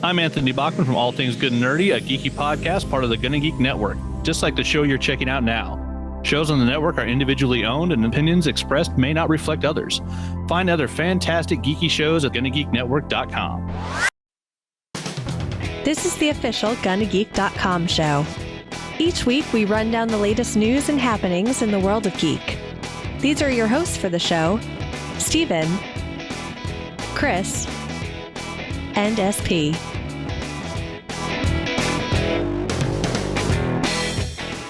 I'm Anthony Bachman from All Things Good and Nerdy, a geeky podcast part of the Gonna Geek Network, just like the show you're checking out now. Shows on the network are individually owned, and opinions expressed may not reflect others. Find other fantastic geeky shows at GonnaGeekNetwork.com. This is the official GonnaGeek.com show. Each week, we run down the latest news and happenings in the world of geek. These are your hosts for the show, Steven, Chris, and SP.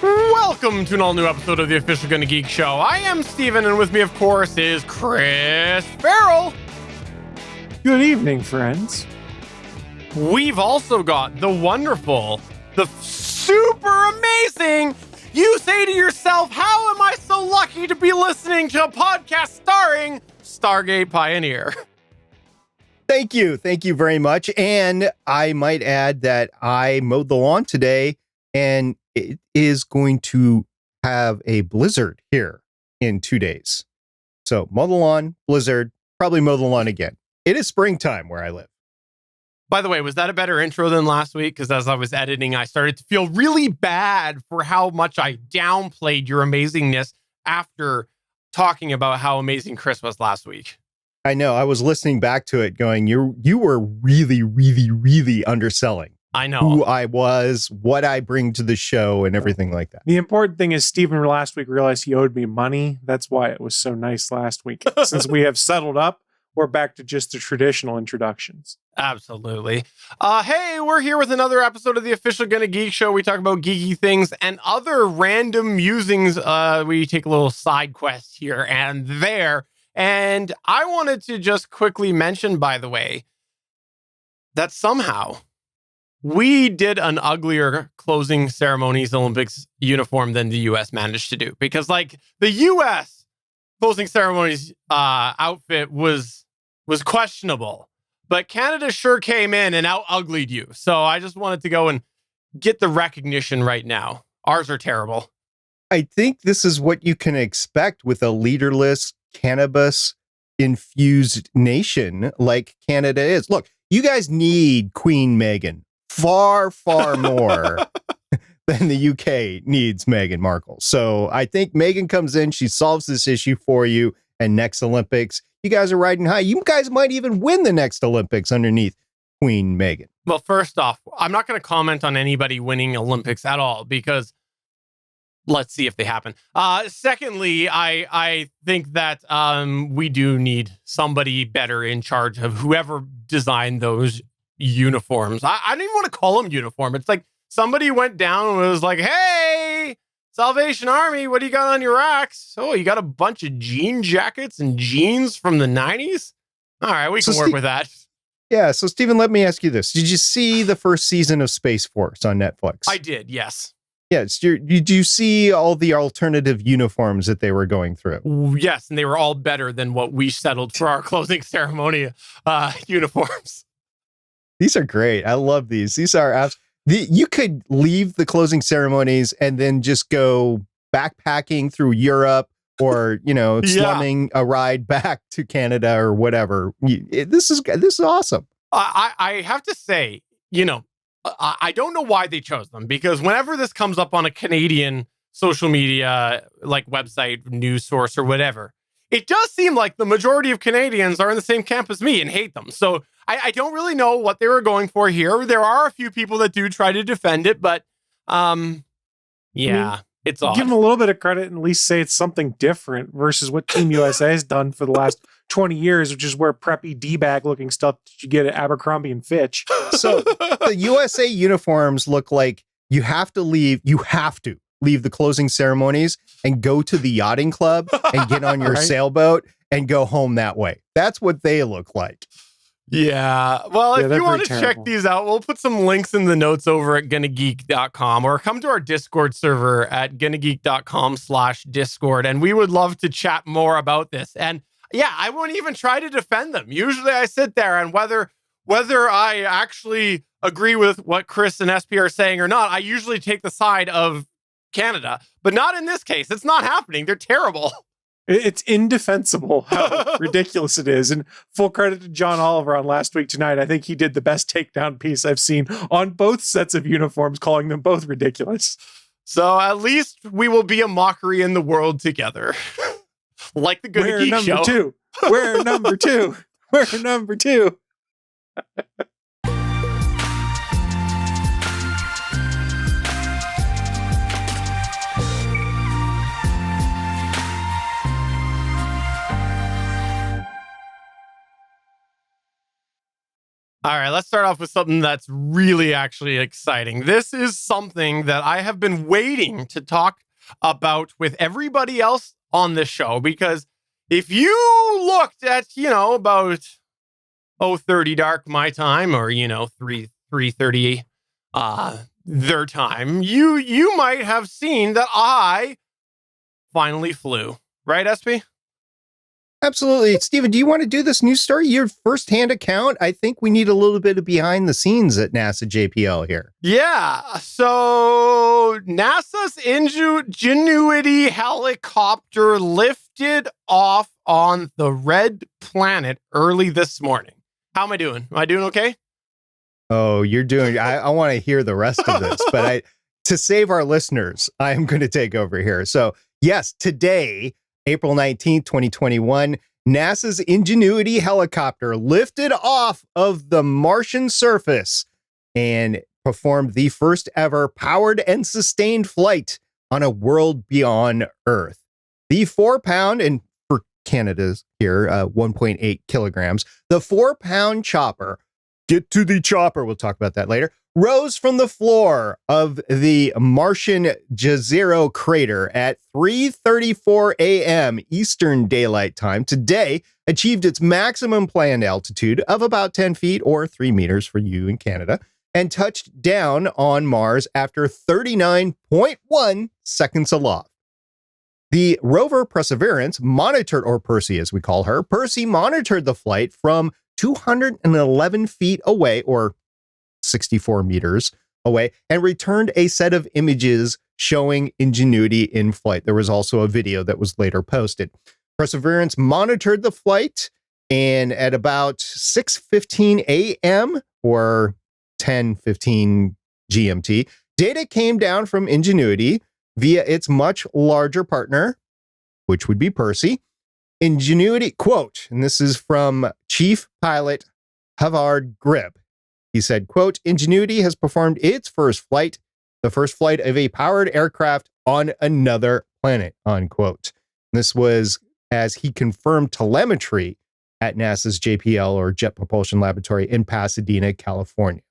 Welcome to an all-new episode of the official Gonna Geek Show. I am Steven, and with me, of course, is Chris Farrell. Good evening, friends. We've also got the wonderful, the super amazing. You say to yourself, how am I so lucky to be listening to a podcast starring Stargate Pioneer? Thank you. Thank you very much. And I might add that I mowed the lawn today, and it is going to have a blizzard here in 2 days. So mow the lawn, blizzard, probably mow the lawn again. It is springtime where I live. By the way, was that a better intro than last week? Because as I was editing, I started to feel really bad for how much I downplayed your amazingness after talking about how amazing Chris was last week. I know. I was listening back to it going, you were really, really, really underselling. I know who I was, what I bring to the show, and everything like that. The important thing is Stephen last week realized he owed me money. That's why it was so nice last week. Since we have settled up, we're back to just the traditional introductions. Absolutely. Hey, we're here with another episode of the official Gonna Geek Show. We talk about geeky things and other random musings. We take a little side quest here and there. And I wanted to just quickly mention, by the way, that somehow we did an uglier closing ceremonies Olympics uniform than the U.S. managed to do. Because, like, the U.S. closing ceremonies outfit was questionable. But Canada sure came in and out-uglied you. So I just wanted to go and get the recognition right now. Ours are terrible. I think this is what you can expect with a leaderless, cannabis-infused nation like Canada is. Look, you guys need Queen Meghan far, far more than the UK needs Meghan Markle. So I think Meghan comes in, she solves this issue for you, and next Olympics, you guys are riding high. You guys might even win the next Olympics underneath Queen Meghan. Well, first off, I'm not going to comment on anybody winning Olympics at all because let's see if they happen. Secondly, I think that we do need somebody better in charge of whoever designed those uniforms. I don't even want to call them uniform. It's like somebody went down and was like, hey, Salvation Army, what do you got on your racks? Oh, you got a bunch of jean jackets and jeans from the 90s? All right, we can work with that. Yeah, so Stephen, let me ask you this. Did you see the first season of Space Force on Netflix? I did, yes. Yes. Did you see all the alternative uniforms that they were going through? Yes, and they were all better than what we settled for our closing ceremony uniforms. These are great. I love these. These are absolutely... You could leave the closing ceremonies and then just go backpacking through Europe or, slumming a ride back to Canada or whatever. This is awesome. I have to say, I don't know why they chose them, because whenever this comes up on a Canadian social media, like website, news source or whatever, it does seem like the majority of Canadians are in the same camp as me and hate them. So I don't really know what they were going for here. There are a few people that do try to defend it, but it's odd. Give them a little bit of credit and at least say it's something different versus what Team USA has done for the last 20 years, which is wear preppy D-bag looking stuff that you get at Abercrombie and Fitch. So the USA uniforms look like you have to leave the closing ceremonies and go to the yachting club and get on your sailboat and go home that way. That's what they look like. Yeah. Well, if you want to check these out, we'll put some links in the notes over at GonnaGeek.com, or come to our Discord server at GonnaGeek.com/Discord. And we would love to chat more about this. And yeah, I wouldn't even try to defend them. Usually I sit there, and whether I actually agree with what Chris and SP are saying or not, I usually take the side of Canada, but not in this case. It's not happening. They're terrible. It's indefensible how ridiculous it is. And full credit to John Oliver on Last Week Tonight. I think he did the best takedown piece I've seen on both sets of uniforms, calling them both ridiculous. So at least we will be a mockery in the world together. Like the Good Geek Show. Two. We're number two. We're number two. All right, let's start off with something that's really actually exciting. This is something that I have been waiting to talk about with everybody else on this show, because if you looked at, about 0:30 dark my time, or 3:30 their time, you might have seen that I finally flew. Right, SP? Absolutely. Steven, do you want to do this news story? Your firsthand account? I think we need a little bit of behind the scenes at NASA JPL here. Yeah. So NASA's Ingenuity helicopter lifted off on the red planet early this morning. How am I doing? Am I doing okay? Oh, you're doing, I want to hear the rest of this, but to save our listeners, I am going to take over here. So yes, today, April 19th, 2021, NASA's Ingenuity helicopter lifted off of the Martian surface and performed the first ever powered and sustained flight on a world beyond Earth. The 4-pound, and for Canada's here, 1.8 kilograms, the 4-pound chopper, get to the chopper, we'll talk about that later, rose from the floor of the Martian Jezero crater at 3:34 a.m. Eastern Daylight Time today, achieved its maximum planned altitude of about 10 feet or 3 meters for you in Canada, and touched down on Mars after 39.1 seconds aloft. The rover Perseverance monitored, or Percy as we call her, Percy monitored the flight from 211 feet away, or 64 meters away, and returned a set of images showing Ingenuity in flight. There was also a video that was later posted. Perseverance monitored the flight, and at about 6:15 a.m. or 10:15 GMT, data came down from Ingenuity via its much larger partner, which would be Percy. Ingenuity, quote, and this is from Chief Pilot Havard Gribb. He said, quote, Ingenuity has performed its first flight, the first flight of a powered aircraft on another planet, unquote. This was as he confirmed telemetry at NASA's JPL, or Jet Propulsion Laboratory, in Pasadena, California.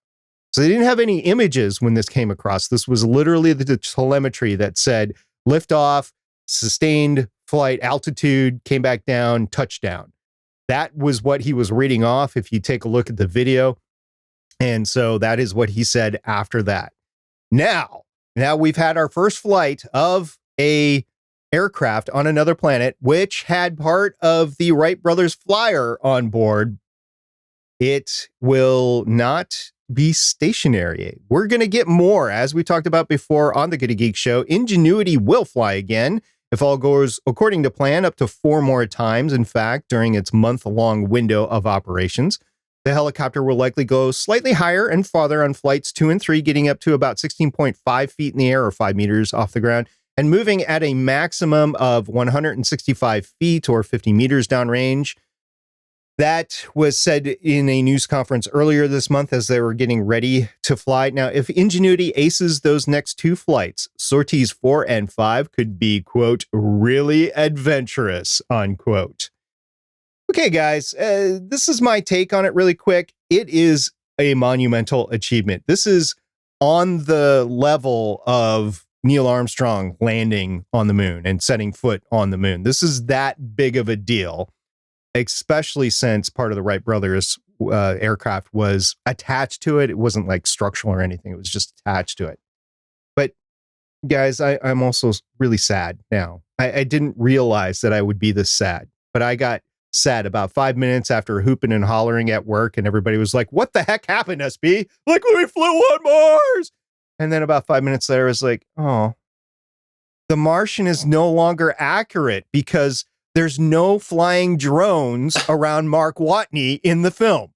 So they didn't have any images when this came across. This was literally the telemetry that said liftoff, sustained flight, altitude, came back down, touchdown. That was what he was reading off if you take a look at the video. And so that is what he said after that. Now we've had our first flight of a aircraft on another planet, which had part of the Wright brothers flyer on board. It will not be stationary. We're going to get more, as we talked about before on the Good Geek Show. Ingenuity will fly again, if all goes according to plan, up to 4 more times, in fact, during its month-long window of operations. The helicopter will likely go slightly higher and farther on flights 2 and 3, getting up to about 16.5 feet in the air, or 5 meters off the ground, and moving at a maximum of 165 feet or 50 meters downrange. That was said in a news conference earlier this month as they were getting ready to fly. Now, if Ingenuity aces those next 2 flights, sorties 4 and 5 could be, quote, really adventurous, unquote. Okay, guys, this is my take on it really quick. It is a monumental achievement. This is on the level of Neil Armstrong landing on the moon and setting foot on the moon. This is that big of a deal, especially since part of the Wright brothers aircraft was attached to it. It wasn't like structural or anything. It was just attached to it. But guys, I'm also really sad now. I didn't realize that I would be this sad, but I got sad about 5 minutes after hooping and hollering at work, and everybody was like, what the heck happened, SB? Like, we flew on Mars. And then about 5 minutes later, I was like, oh, the Martian is no longer accurate because there's no flying drones around Mark Watney in the film.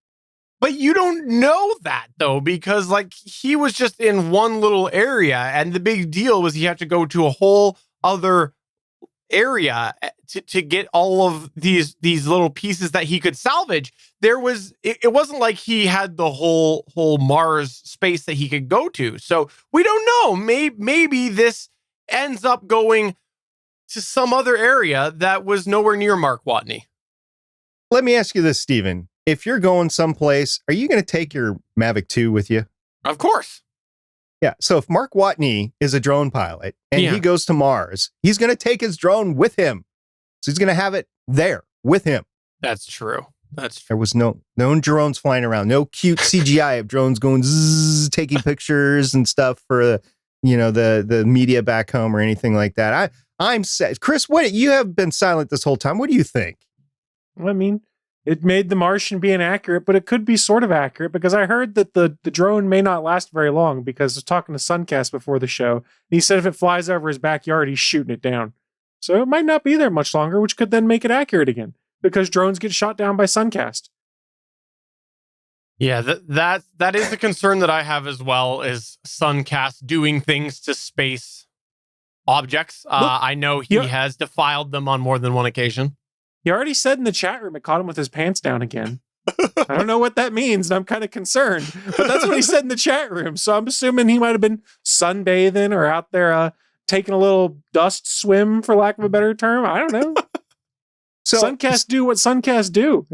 But you don't know that, though, because like he was just in one little area, and the big deal was he had to go to a whole other area to get all of these little pieces that he could salvage. It wasn't like he had the whole Mars space that he could go to. So we don't know. Maybe this ends up going to some other area that was nowhere near Mark Watney. Let me ask you this, Stephen. If you're going someplace, are you going to take your Mavic 2 with you? Of course. Yeah. So if Mark Watney is a drone pilot and he goes to Mars, he's going to take his drone with him. So he's going to have it there with him. That's true. There was no drones flying around, no cute CGI of drones going zzz, taking pictures and stuff for the media back home or anything like that. I'm sad. Chris, what, you have been silent this whole time. What do you think? I mean, it made The Martian be inaccurate, but it could be sort of accurate because I heard that the drone may not last very long because I was talking to Suncast before the show. And he said if it flies over his backyard, he's shooting it down. So it might not be there much longer, which could then make it accurate again because drones get shot down by Suncast. Yeah, that is a concern that I have as well, is Suncast doing things to space objects. I know he has defiled them on more than one occasion. He already said in the chat room it caught him with his pants down again. I don't know what that means, and I'm kind of concerned. But that's what he said in the chat room. So I'm assuming he might have been sunbathing or out there taking a little dust swim, for lack of a better term. I don't know. So Suncast do what Suncast do.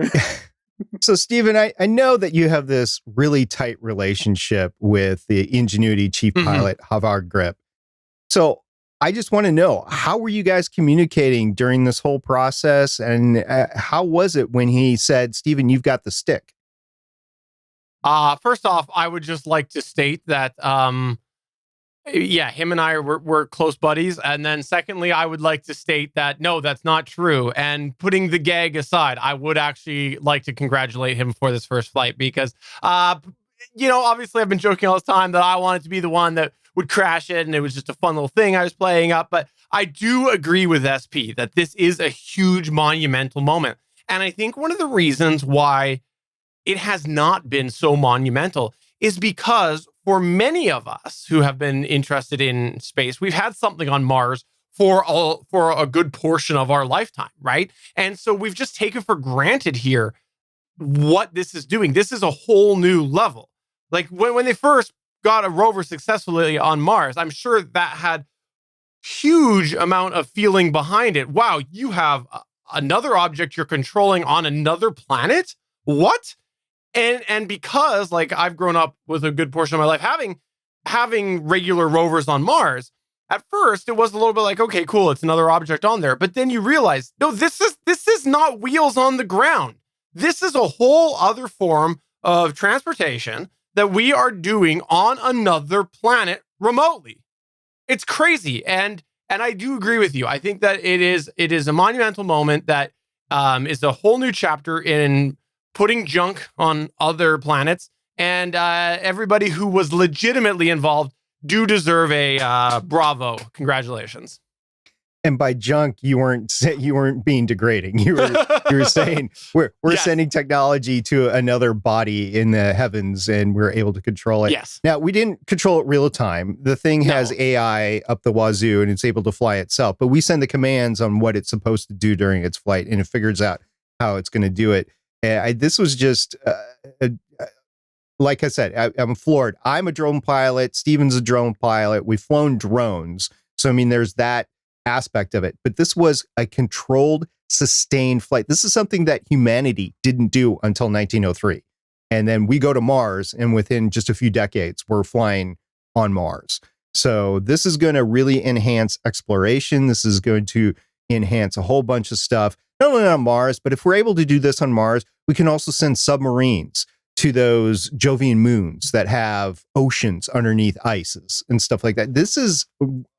So, Stephen, I know that you have this really tight relationship with the Ingenuity chief pilot, Havard Grip. So I just want to know, how were you guys communicating during this whole process? And how was it when he said, Stephen, you've got the stick? First off, I would just like to state that, him and I were close buddies. And then secondly, I would like to state that, no, that's not true. And putting the gag aside, I would actually like to congratulate him for this first flight because, obviously I've been joking all this time that I wanted to be the one that would crash it, and it was just a fun little thing I was playing up. But I do agree with SP that this is a huge monumental moment. And I think one of the reasons why it has not been so monumental is because for many of us who have been interested in space, we've had something on Mars for a good portion of our lifetime, right? And so we've just taken for granted here what this is doing. This is a whole new level. Like when they first got a rover successfully on Mars, I'm sure that had huge amount of feeling behind it. Wow, you have another object you're controlling on another planet? What? And because like I've grown up with a good portion of my life having regular rovers on Mars, at first it was a little bit like, okay, cool, it's another object on there. But then you realize, no, this is not wheels on the ground. This is a whole other form of transportation that we are doing on another planet remotely. It's crazy. And I do agree with you. I think that it is a monumental moment that is a whole new chapter in putting junk on other planets. And everybody who was legitimately involved do deserve a bravo. Congratulations. And by junk, you weren't being degrading. You were saying we're yes. sending technology to another body in the heavens, and we're able to control it. Yes. Now, we didn't control it real time. The thing has AI up the wazoo, and it's able to fly itself. But we send the commands on what it's supposed to do during its flight, and it figures out how it's going to do it. This was just, like I said, I'm floored. I'm a drone pilot. Stephen's a drone pilot. We've flown drones. So, I mean, there's that aspect of it, but this was a controlled, sustained flight. This is something that humanity didn't do until 1903. And then we go to Mars, and within just a few decades, we're flying on Mars. So this is going to really enhance exploration. This is going to enhance a whole bunch of stuff, not only on Mars, but if we're able to do this on Mars, we can also send submarines to those Jovian moons that have oceans underneath ices and stuff like that. This is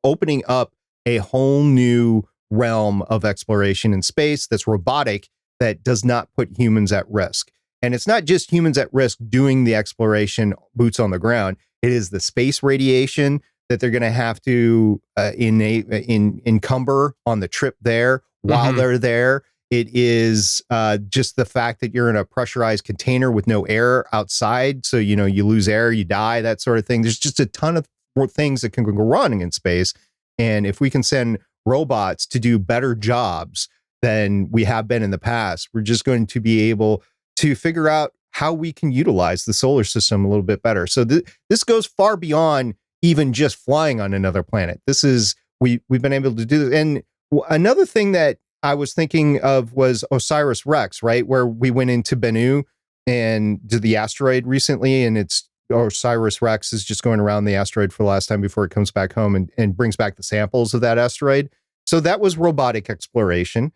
opening up a whole new realm of exploration in space that's robotic, that does not put humans at risk. And it's not just humans at risk doing the exploration, boots on the ground. It is the space radiation that they're going to have to encumber on the trip there, while Mhm. they're there. It is just the fact that you're in a pressurized container with no air outside. So, you lose air, you die, that sort of thing. There's just a ton of more things that can go wrong in space. And if we can send robots to do better jobs than we have been in the past, we're just going to be able to figure out how we can utilize the solar system a little bit better. So this goes far beyond even just flying on another planet. This is, we've been able to do this. And another thing that I was thinking of was OSIRIS-REx, right? Where we went into Bennu and did the asteroid recently, and it's OSIRIS-REx is just going around the asteroid for the last time before it comes back home and brings back the samples of that asteroid. So that was robotic exploration,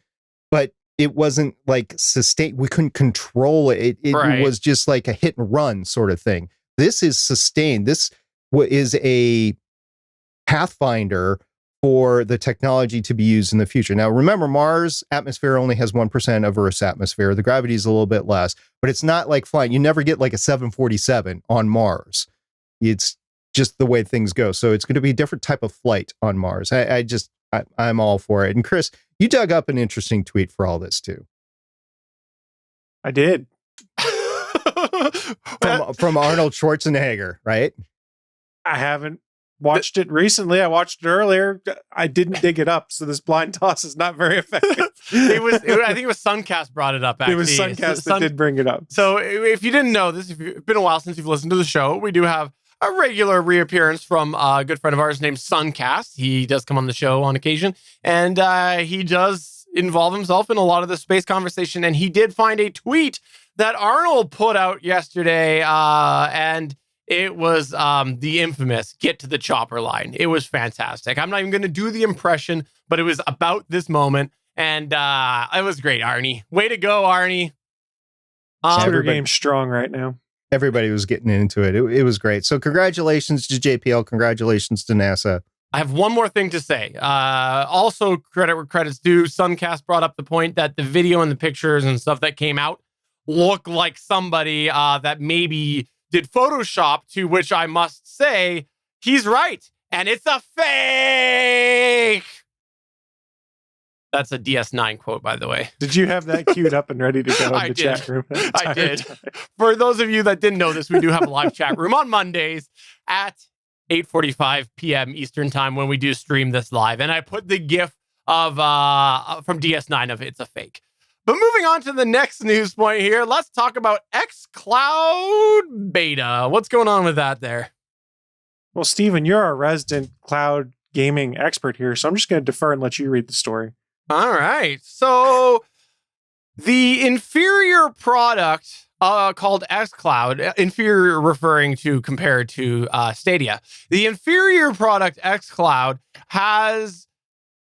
but it wasn't like sustained. We couldn't control it. It Right. was just like a hit and run sort of thing. This is sustained. This is a pathfinder for the technology to be used in the future. Now, remember, Mars' atmosphere only has 1% of Earth's atmosphere. The gravity is a little bit less, but it's not like flying. You never get like a 747 on Mars. It's just the way things go. So it's going to be a different type of flight on Mars. I'm all for it. And Chris, you dug up an interesting tweet for all this too. I did. From Arnold Schwarzenegger, right? I haven't watched it recently. I watched it earlier. I didn't dig it up, so this blind toss is not very effective. I think it was Suncast brought it up, actually. It was Suncast that did bring it up. So if you didn't know this, if it's been a while since you've listened to the show, we do have a regular reappearance from a good friend of ours named Suncast. He does come on the show on occasion, and he does involve himself in a lot of the space conversation. And he did find a tweet that Arnold put out yesterday, and it was the infamous "Get to the chopper" line. It was fantastic. I'm not even going to do the impression, but it was about this moment, and it was great, Arnie. Way to go, Arnie. Twitter game's strong right now. Everybody was getting into it. It was great. So congratulations to JPL. Congratulations to NASA. I have one more thing to say. Also, credit where credit's due. Suncast brought up the point that the video and the pictures and stuff that came out look like somebody that maybe did Photoshop, to which I must say he's right. And it's a fake. That's a DS9 quote, by the way. Did you have that queued up and ready to go in I the did. chat room? I did. For those of you that didn't know this, we do have a live chat room on Mondays at 8:45 p.m. Eastern time when we do stream this live. And I put the GIF of from DS9 of It's a Fake. But moving on to the next news point here, let's talk about xCloud Beta. What's going on with that there? Well, Steven, you're our resident cloud gaming expert here, so I'm just going to defer and let you read the story. All right. So the inferior product called xCloud, inferior referring to compared to Stadia, the inferior product xCloud has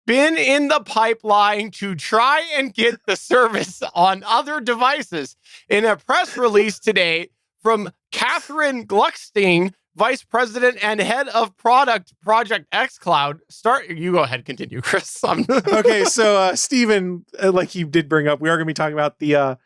been in the pipeline to try and get the service on other devices. In a press release today from Catherine Gluckstein, Vice President and Head of Product Project xCloud. You go ahead, continue, Chris. Okay, so Steven, like you did bring up, we are going to be talking about the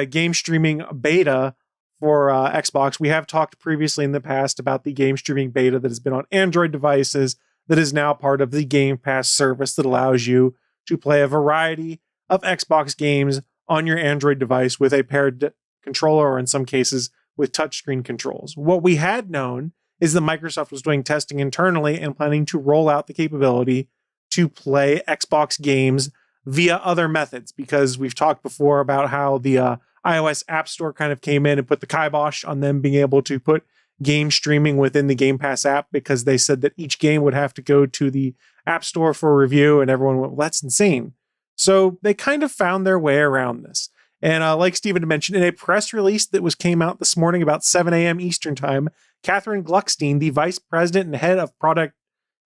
game streaming beta for Xbox. We have talked previously in the past about the game streaming beta that has been on Android devices that is now part of the Game Pass service that allows you to play a variety of Xbox games on your Android device with a paired controller, or in some cases with touchscreen controls. What we had known is that Microsoft was doing testing internally and planning to roll out the capability to play Xbox games via other methods, because we've talked before about how the iOS App Store kind of came in and put the kibosh on them being able to put game streaming within the Game Pass app, because they said that each game would have to go to the App Store for review, and everyone went, well, that's insane. So they kind of found their way around this. And like Steven mentioned, in a press release that came out this morning about 7 a.m. Eastern time, Catherine Gluckstein, the Vice President and Head of Product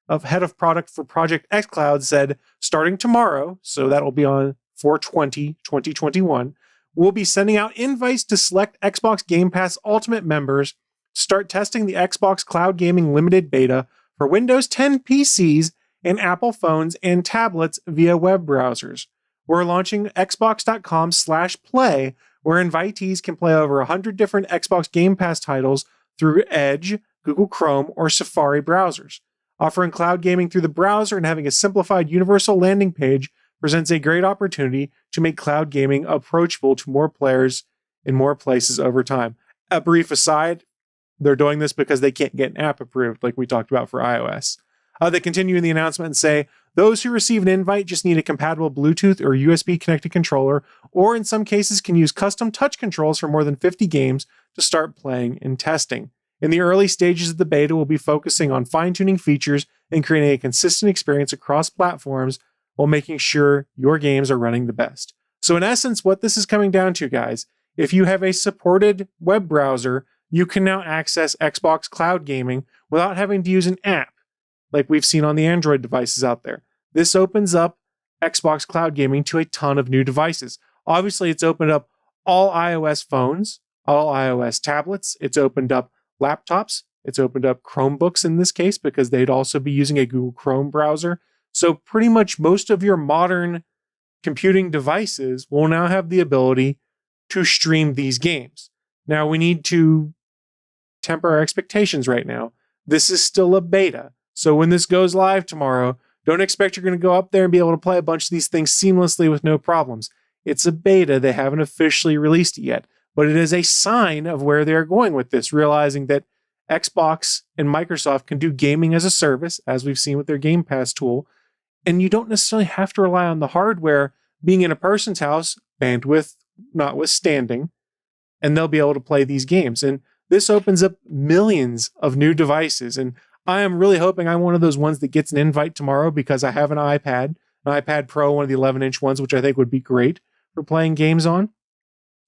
for Project xCloud, said, starting tomorrow, so that'll be on 4/20/2021, we'll be sending out invites to select Xbox Game Pass Ultimate members to start testing the Xbox Cloud Gaming Limited Beta for Windows 10 PCs and Apple phones and tablets via web browsers. We're launching xbox.com/play, where invitees can play over 100 different Xbox Game Pass titles through Edge, Google Chrome, or Safari browsers. Offering cloud gaming through the browser and having a simplified universal landing page presents a great opportunity to make cloud gaming approachable to more players in more places over time. A brief aside, they're doing this because they can't get an app approved, like we talked about for iOS. They continue in the announcement and say, those who receive an invite just need a compatible Bluetooth or USB connected controller, or in some cases can use custom touch controls for more than 50 games to start playing and testing. In the early stages of the beta, we'll be focusing on fine-tuning features and creating a consistent experience across platforms while making sure your games are running the best. So in essence, what this is coming down to, guys, if you have a supported web browser, you can now access Xbox Cloud Gaming without having to use an app, like we've seen on the Android devices out there. This opens up Xbox Cloud Gaming to a ton of new devices. Obviously, it's opened up all iOS phones, all iOS tablets. It's opened up laptops. It's opened up Chromebooks in this case because they'd also be using a Google Chrome browser. So pretty much most of your modern computing devices will now have the ability to stream these games. Now, we need to temper our expectations right now. This is still a beta. So when this goes live tomorrow, don't expect you're going to go up there and be able to play a bunch of these things seamlessly with no problems. It's a beta. They haven't officially released it yet, but it is a sign of where they're going with this, realizing that Xbox and Microsoft can do gaming as a service, as we've seen with their Game Pass tool, and you don't necessarily have to rely on the hardware being in a person's house, bandwidth notwithstanding, and they'll be able to play these games. And this opens up millions of new devices, and I am really hoping I'm one of those ones that gets an invite tomorrow because I have an iPad Pro, one of the 11-inch ones, which I think would be great for playing games on.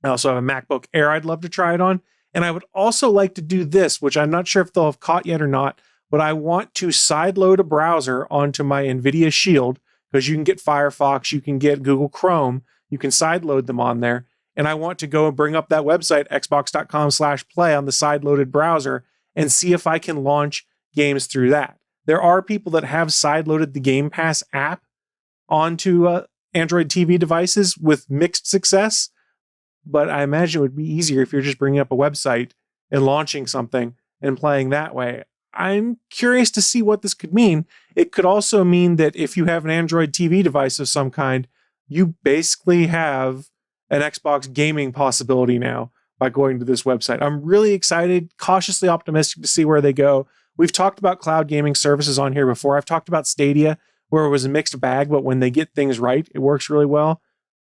I also have a MacBook Air I'd love to try it on. And I would also like to do this, which I'm not sure if they'll have caught yet or not, but I want to sideload a browser onto my NVIDIA Shield because you can get Firefox, you can get Google Chrome, you can sideload them on there. And I want to go and bring up that website, xbox.com/play on the sideloaded browser and see if I can launch games through that. There are people that have sideloaded the Game Pass app onto Android TV devices with mixed success, but I imagine it would be easier if you're just bringing up a website and launching something and playing that way. I'm curious to see what this could mean. It could also mean that if you have an Android TV device of some kind, you basically have an Xbox gaming possibility now by going to this website. I'm really excited, cautiously optimistic to see where they go. We've talked about cloud gaming services on here before. I've talked about Stadia, where it was a mixed bag, but when they get things right, it works really well.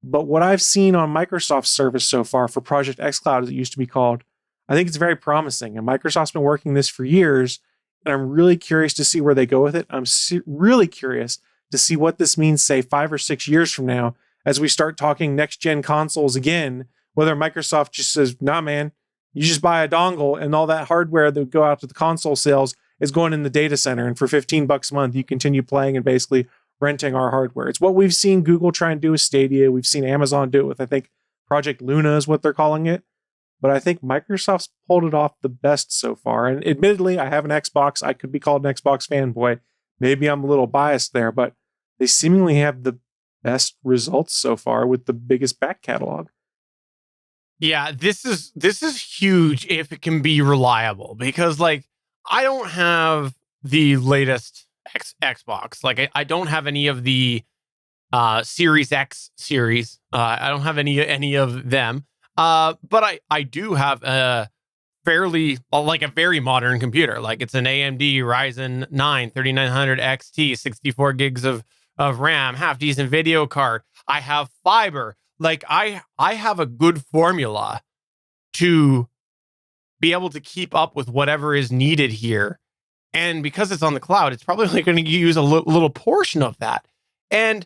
But what I've seen on Microsoft's service so far for Project xCloud, as it used to be called, I think it's very promising. And Microsoft's been working this for years, and I'm really curious to see where they go with it. I'm really curious to see what this means, say, 5 or 6 years from now, as we start talking next-gen consoles again, whether Microsoft just says, nah, man, you just buy a dongle and all that hardware that would go out to the console sales is going in the data center. And for $15 a month, you continue playing and basically renting our hardware. It's what we've seen Google try and do with Stadia. We've seen Amazon do it with, I think, Project Luna is what they're calling it. But I think Microsoft's pulled it off the best so far. And admittedly, I have an Xbox. I could be called an Xbox fanboy. Maybe I'm a little biased there, but they seemingly have the best results so far with the biggest back catalog. Yeah, this is huge if it can be reliable, because like I don't have the latest Xbox. Like I don't have any of the Series X series. I don't have any of them. But I do have a fairly like a very modern computer. Like it's an AMD Ryzen 9 3900 XT, 64 gigs of RAM, half decent video card. I have fiber. Like I have a good formula to be able to keep up with whatever is needed here. And because it's on the cloud, it's probably only going to use a little portion of that. And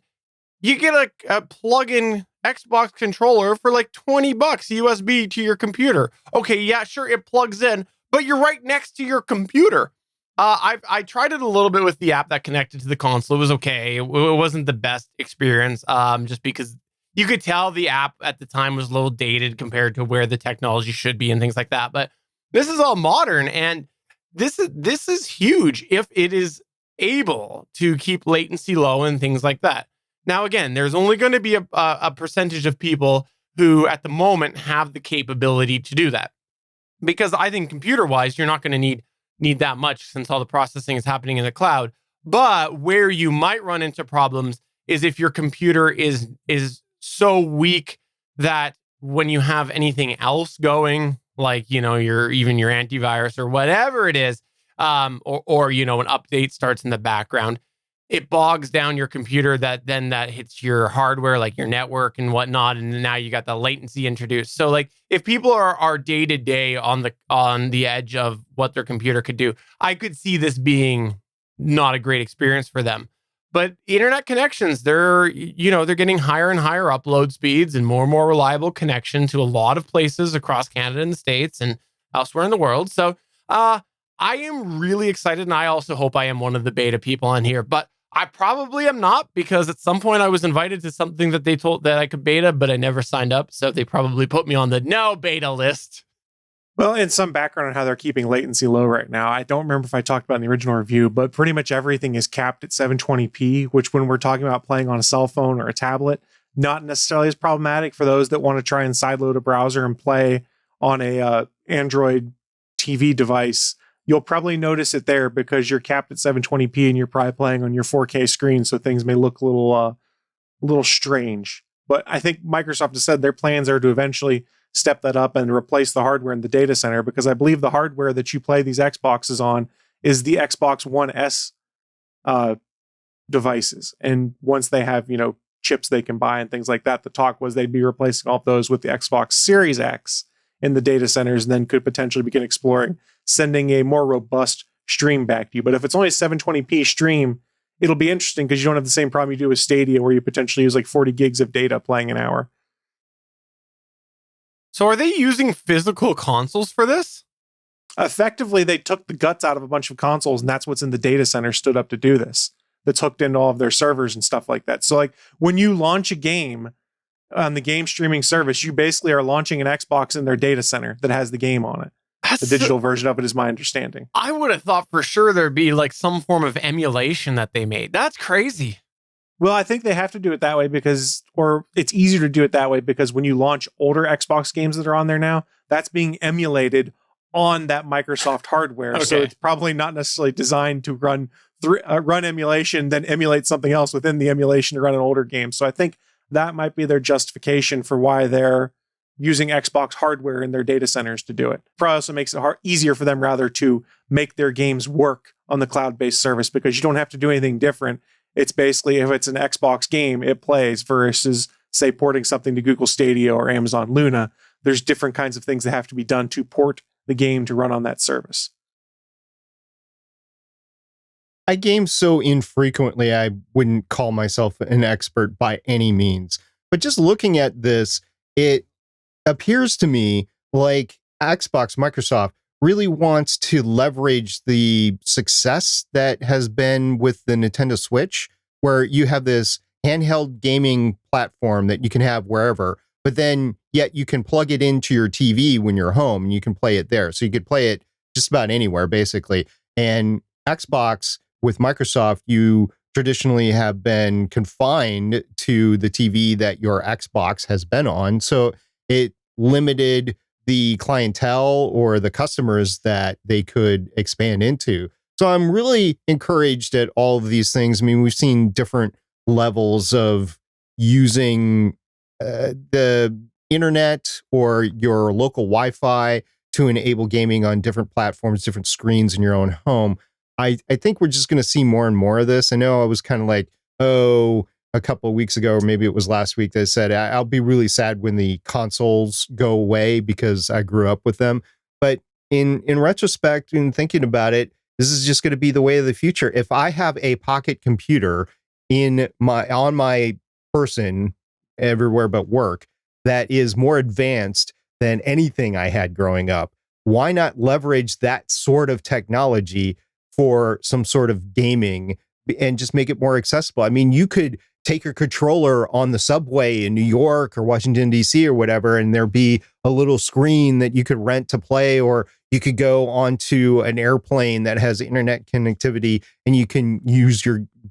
you get a plug-in Xbox controller for like $20 USB to your computer. Okay, yeah, sure, it plugs in, but you're right next to your computer. I tried it a little bit with the app that connected to the console. It was okay. It wasn't the best experience, just because you could tell the app at the time was a little dated compared to where the technology should be and things like that. But this is all modern, and this is huge if it is able to keep latency low and things like that. Now, again, there's only going to be a percentage of people who at the moment have the capability to do that, because I think computer-wise, you're not going to need that much since all the processing is happening in the cloud. But where you might run into problems is if your computer is so weak that when you have anything else going, like, you know, your antivirus or whatever it is, or you know, an update starts in the background, it bogs down your computer, that hits your hardware, like your network and whatnot, and now you got the latency introduced. So like, if people are day to day on the edge of what their computer could do, I could see this being not a great experience for them. But internet connections, they're getting higher and higher upload speeds and more reliable connection to a lot of places across Canada and the States and elsewhere in the world. So I am really excited, and I also hope I am one of the beta people on here. But I probably am not, because at some point I was invited to something that they told that I could beta, but I never signed up. So they probably put me on the no beta list. Well, and some background on how they're keeping latency low right now. I don't remember if I talked about in the original review, but pretty much everything is capped at 720p, which when we're talking about playing on a cell phone or a tablet, not necessarily as problematic for those that want to try and sideload a browser and play on a Android TV device. You'll probably notice it there because you're capped at 720p and you're probably playing on your 4K screen, so things may look a little strange. But I think Microsoft has said their plans are to eventually step that up and replace the hardware in the data center, because I believe the hardware that you play these Xboxes on is the Xbox One S devices. And once they have, you know, chips they can buy and things like that, the talk was they'd be replacing all of those with the Xbox Series X in the data centers, and then could potentially begin exploring sending a more robust stream back to you. But if it's only a 720p stream, it'll be interesting because you don't have the same problem you do with Stadia, where you potentially use like 40 gigs of data playing an hour. So are they using physical consoles for this? Effectively, they took the guts out of a bunch of consoles, and that's what's in the data center stood up to do this. That's hooked into all of their servers and stuff like that. So like, when you launch a game on the game streaming service, you basically are launching an Xbox in their data center that has the game on it. The digital version of it is my understanding. I would have thought for sure there'd be like some form of emulation that they made. That's crazy. Well, I think they have to do it that way or it's easier to do it that way because when you launch older Xbox games that are on there now, that's being emulated on that Microsoft hardware. Okay. So it's probably not necessarily designed to run emulation, then emulate something else within the emulation to run an older game. So I think that might be their justification for why they're using Xbox hardware in their data centers to do it. Probably also makes it easier for them rather to make their games work on the cloud-based service, because you don't have to do anything different. It's basically, if it's an Xbox game, it plays, versus say porting something to Google Stadia or Amazon Luna. There's different kinds of things that have to be done to port the game to run on that service. I game so infrequently, I wouldn't call myself an expert by any means. But just looking at this, it appears to me like Microsoft really wants to leverage the success that has been with the Nintendo Switch, where you have this handheld gaming platform that you can have wherever, but then yet you can plug it into your TV when you're home and you can play it there. So you could play it just about anywhere, basically. And Xbox with Microsoft, you traditionally have been confined to the TV that your Xbox has been on. So it limited the clientele or the customers that they could expand into. So I'm really encouraged at all of these things. I mean, we've seen different levels of using the internet or your local Wi-Fi to enable gaming on different platforms, different screens in your own home. I think we're just going to see more and more of this. I know I was kind of like, a couple of weeks ago, or maybe it was last week, that said, I'll be really sad when the consoles go away because I grew up with them. But in retrospect, in thinking about it, this is just going to be the way of the future. If I have a pocket computer on my person everywhere but work that is more advanced than anything I had growing up, why not leverage that sort of technology for some sort of gaming and just make it more accessible? I mean, you could take your controller on the subway in New York or Washington, D.C. or whatever, and there be a little screen that you could rent to play, or you could go onto an airplane that has internet connectivity and you can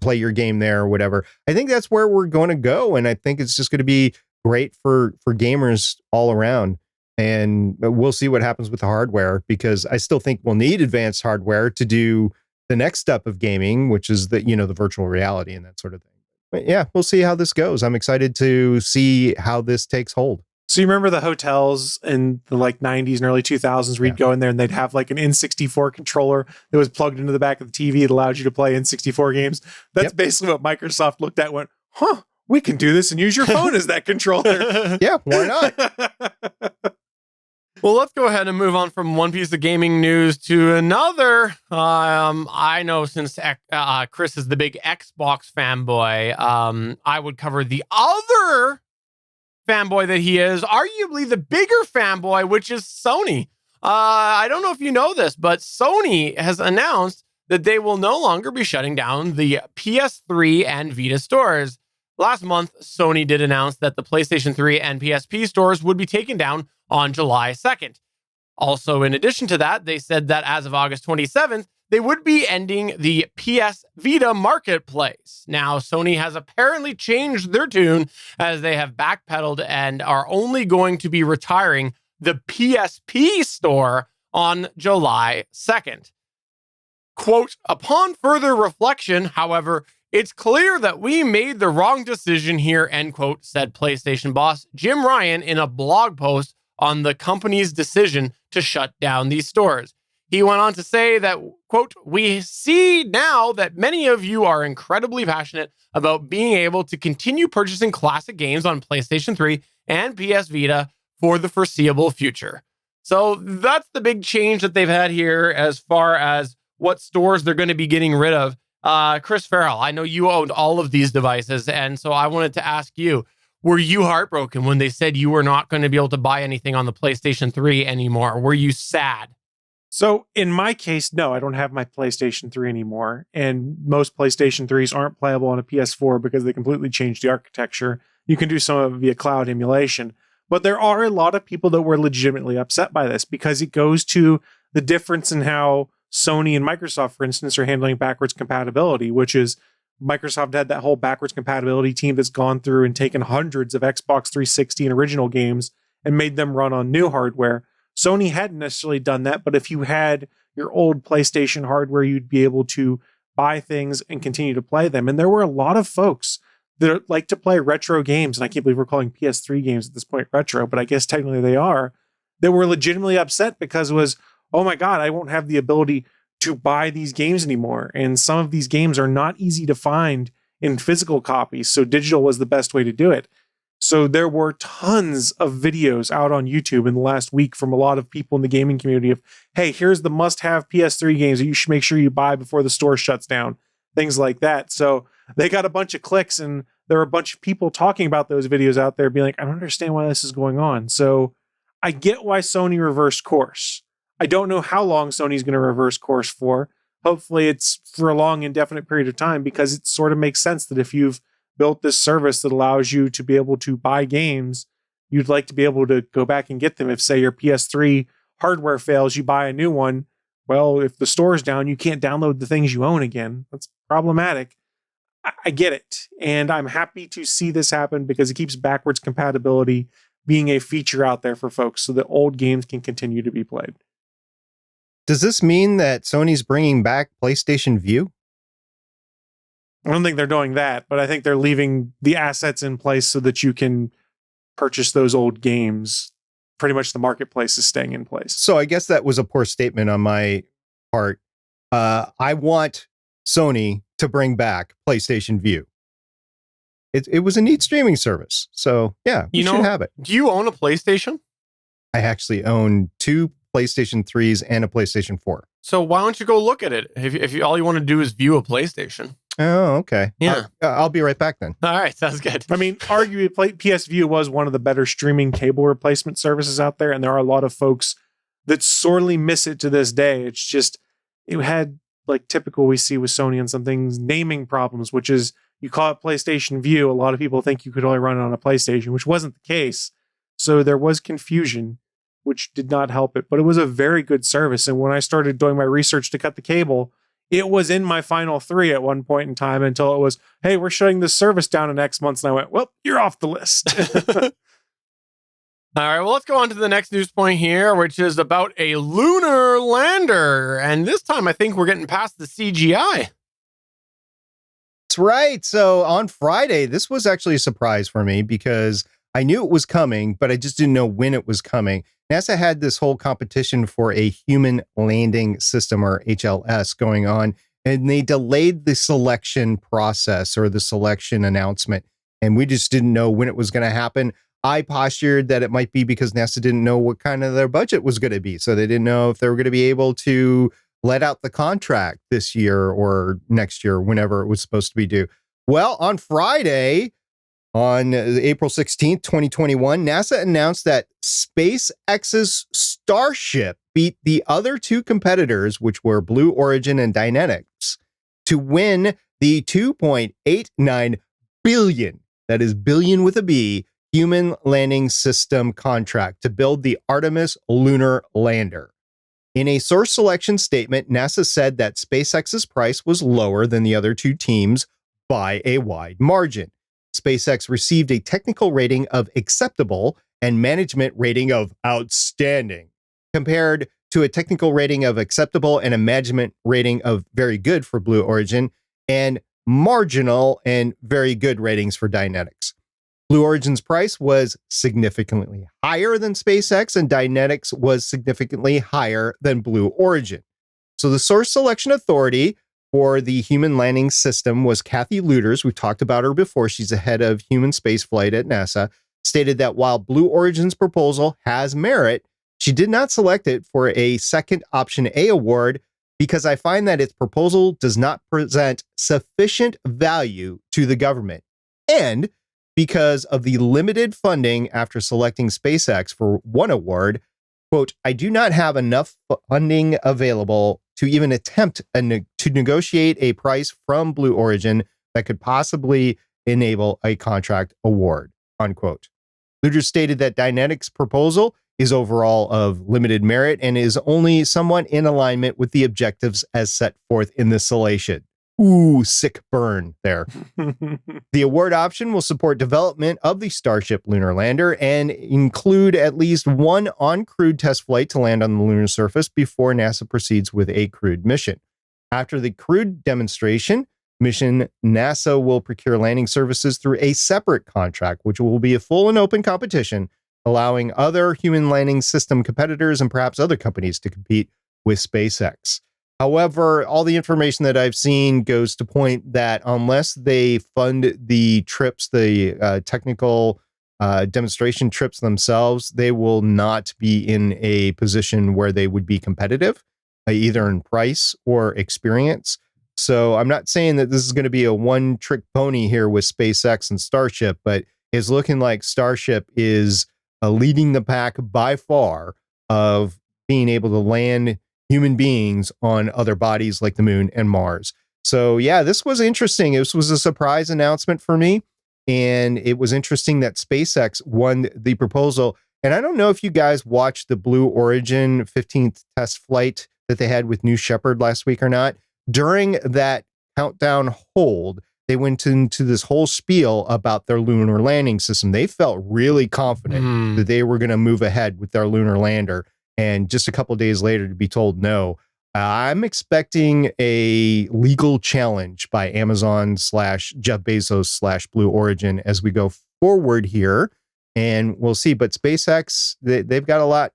play your game there or whatever. I think that's where we're going to go. And I think it's just going to be great for gamers all around. And we'll see what happens with the hardware, because I still think we'll need advanced hardware to do the next step of gaming, which is the virtual reality and that sort of thing. But yeah, we'll see how this goes. I'm excited to see how this takes hold. So you remember the hotels in the like 90s and early 2000s where you'd go in there and they'd have like an N64 controller that was plugged into the back of the TV that allowed you to play N64 games. That's basically what Microsoft looked at and went, huh, we can do this and use your phone as that controller. Yeah, why not? Well, let's go ahead and move on from one piece of gaming news to another. I know since Chris is the big Xbox fanboy, I would cover the other fanboy that he is, arguably the bigger fanboy, which is Sony. I don't know if you know this, but Sony has announced that they will no longer be shutting down the PS3 and Vita stores. Last month, Sony did announce that the PlayStation 3 and PSP stores would be taken down on July 2nd. Also, in addition to that, they said that as of August 27th, they would be ending the PS Vita marketplace. Now, Sony has apparently changed their tune as they have backpedaled and are only going to be retiring the PSP store on July 2nd. Quote, upon further reflection, however, it's clear that we made the wrong decision here, end quote, said PlayStation boss Jim Ryan in a blog post on the company's decision to shut down these stores. He went on to say that, quote, we see now that many of you are incredibly passionate about being able to continue purchasing classic games on PlayStation 3 and PS Vita for the foreseeable future. So that's the big change that they've had here as far as what stores they're going to be getting rid of. Chris Farrell, I know you owned all of these devices, and so I wanted to ask you, were you heartbroken when they said you were not going to be able to buy anything on the PlayStation 3 anymore? Were you sad? So in my case, no, I don't have my PlayStation 3 anymore. And most PlayStation 3s aren't playable on a PS4 because they completely changed the architecture. You can do some of it via cloud emulation. But there are a lot of people that were legitimately upset by this because it goes to the difference in how Sony and Microsoft, for instance, are handling backwards compatibility, which is Microsoft had that whole backwards compatibility team that's gone through and taken hundreds of Xbox 360 and original games and made them run on new hardware. Sony hadn't necessarily done that, but if you had your old PlayStation hardware, you'd be able to buy things and continue to play them. And there were a lot of folks that like to play retro games, and I can't believe we're calling PS3 games at this point retro, but I guess technically they are, that were legitimately upset because it was, oh my God, I won't have the ability to buy these games anymore. And some of these games are not easy to find in physical copies, so digital was the best way to do it. So there were tons of videos out on YouTube in the last week from a lot of people in the gaming community of, hey, here's the must-have PS3 games that you should make sure you buy before the store shuts down, things like that. So they got a bunch of clicks, and there were a bunch of people talking about those videos out there being like, I don't understand why this is going on. So I get why Sony reversed course. I don't know how long Sony's going to reverse course for. Hopefully it's for a long, indefinite period of time, because it sort of makes sense that if you've built this service that allows you to be able to buy games, you'd like to be able to go back and get them. If, say, your PS3 hardware fails, you buy a new one. Well, if the store's down, you can't download the things you own again. That's problematic. I get it. And I'm happy to see this happen because it keeps backwards compatibility being a feature out there for folks so that old games can continue to be played. Does this mean that Sony's bringing back PlayStation Vue? I don't think they're doing that, but I think they're leaving the assets in place so that you can purchase those old games. Pretty much the marketplace is staying in place. So I guess that was a poor statement on my part. I want Sony to bring back PlayStation Vue. It was a neat streaming service. So yeah, you should have it. Do you own a PlayStation? I actually own 2 PlayStation 3s and a PlayStation 4. So why don't you go look at it if all you want to do is view a PlayStation? Oh, okay. Yeah. I'll be right back then. All right, sounds good. I mean, arguably, PS Vue was one of the better streaming cable replacement services out there, and there are a lot of folks that sorely miss it to this day. It's just, it had, like typical we see with Sony and some things, naming problems, which is you call it PlayStation Vue. A lot of people think you could only run it on a PlayStation, which wasn't the case. So there was confusion, which did not help it, but it was a very good service. And when I started doing my research to cut the cable, it was in my final 3 at one point in time until it was, hey, we're shutting this service down in X months. And I went, well, you're off the list. All right, well, let's go on to the next news point here, which is about a lunar lander. And this time, I think we're getting past the CGI. That's right. So on Friday, this was actually a surprise for me because I knew it was coming, but I just didn't know when it was coming. NASA had this whole competition for a human landing system, or HLS, going on, and they delayed the selection process or the selection announcement. And we just didn't know when it was going to happen. I postured that it might be because NASA didn't know what kind of their budget was going to be. So they didn't know if they were going to be able to let out the contract this year or next year, whenever it was supposed to be due. Well, on Friday, on April 16th, 2021, NASA announced that SpaceX's Starship beat the other two competitors, which were Blue Origin and Dynetics, to win the $2.89 billion, that is billion with a B, human landing system contract to build the Artemis lunar lander. In a source selection statement, NASA said that SpaceX's price was lower than the other two teams by a wide margin. SpaceX received a technical rating of acceptable and management rating of outstanding, compared to a technical rating of acceptable and a management rating of very good for Blue Origin, and marginal and very good ratings for Dynetics. Blue Origin's price was significantly higher than SpaceX, and Dynetics was significantly higher than Blue Origin. So the source selection authority for the human landing system was Kathy Lueders. We've talked about her before. She's the head of human spaceflight at NASA. Stated that while Blue Origin's proposal has merit, she did not select it for a second option A award because I find that its proposal does not present sufficient value to the government, and because of the limited funding after selecting SpaceX for one award. Quote, I do not have enough funding available to even attempt to negotiate a price from Blue Origin that could possibly enable a contract award, unquote. Lueders stated that Dynetics' proposal is overall of limited merit and is only somewhat in alignment with the objectives as set forth in the selection. Ooh, sick burn there. The award option will support development of the Starship lunar lander and include at least one uncrewed test flight to land on the lunar surface before NASA proceeds with a crewed mission. After the crewed demonstration mission, NASA will procure landing services through a separate contract, which will be a full and open competition, allowing other human landing system competitors and perhaps other companies to compete with SpaceX. However, all the information that I've seen goes to point that unless they fund the trips, the technical demonstration trips themselves, they will not be in a position where they would be competitive, either in price or experience. So I'm not saying that this is going to be a one-trick pony here with SpaceX and Starship, but it's looking like Starship is leading the pack by far of being able to land human beings on other bodies like the moon and Mars. So yeah, this was interesting. This was a surprise announcement for me. And it was interesting that SpaceX won the proposal. And I don't know if you guys watched the Blue Origin 15th test flight that they had with New Shepard last week or not. During that countdown hold, they went into this whole spiel about their lunar landing system. They felt really confident that they were going to move ahead with their lunar lander. And just a couple of days later to be told no. I'm expecting a legal challenge by Amazon / Jeff Bezos / Blue Origin as we go forward here. And we'll see. But SpaceX, they've got a lot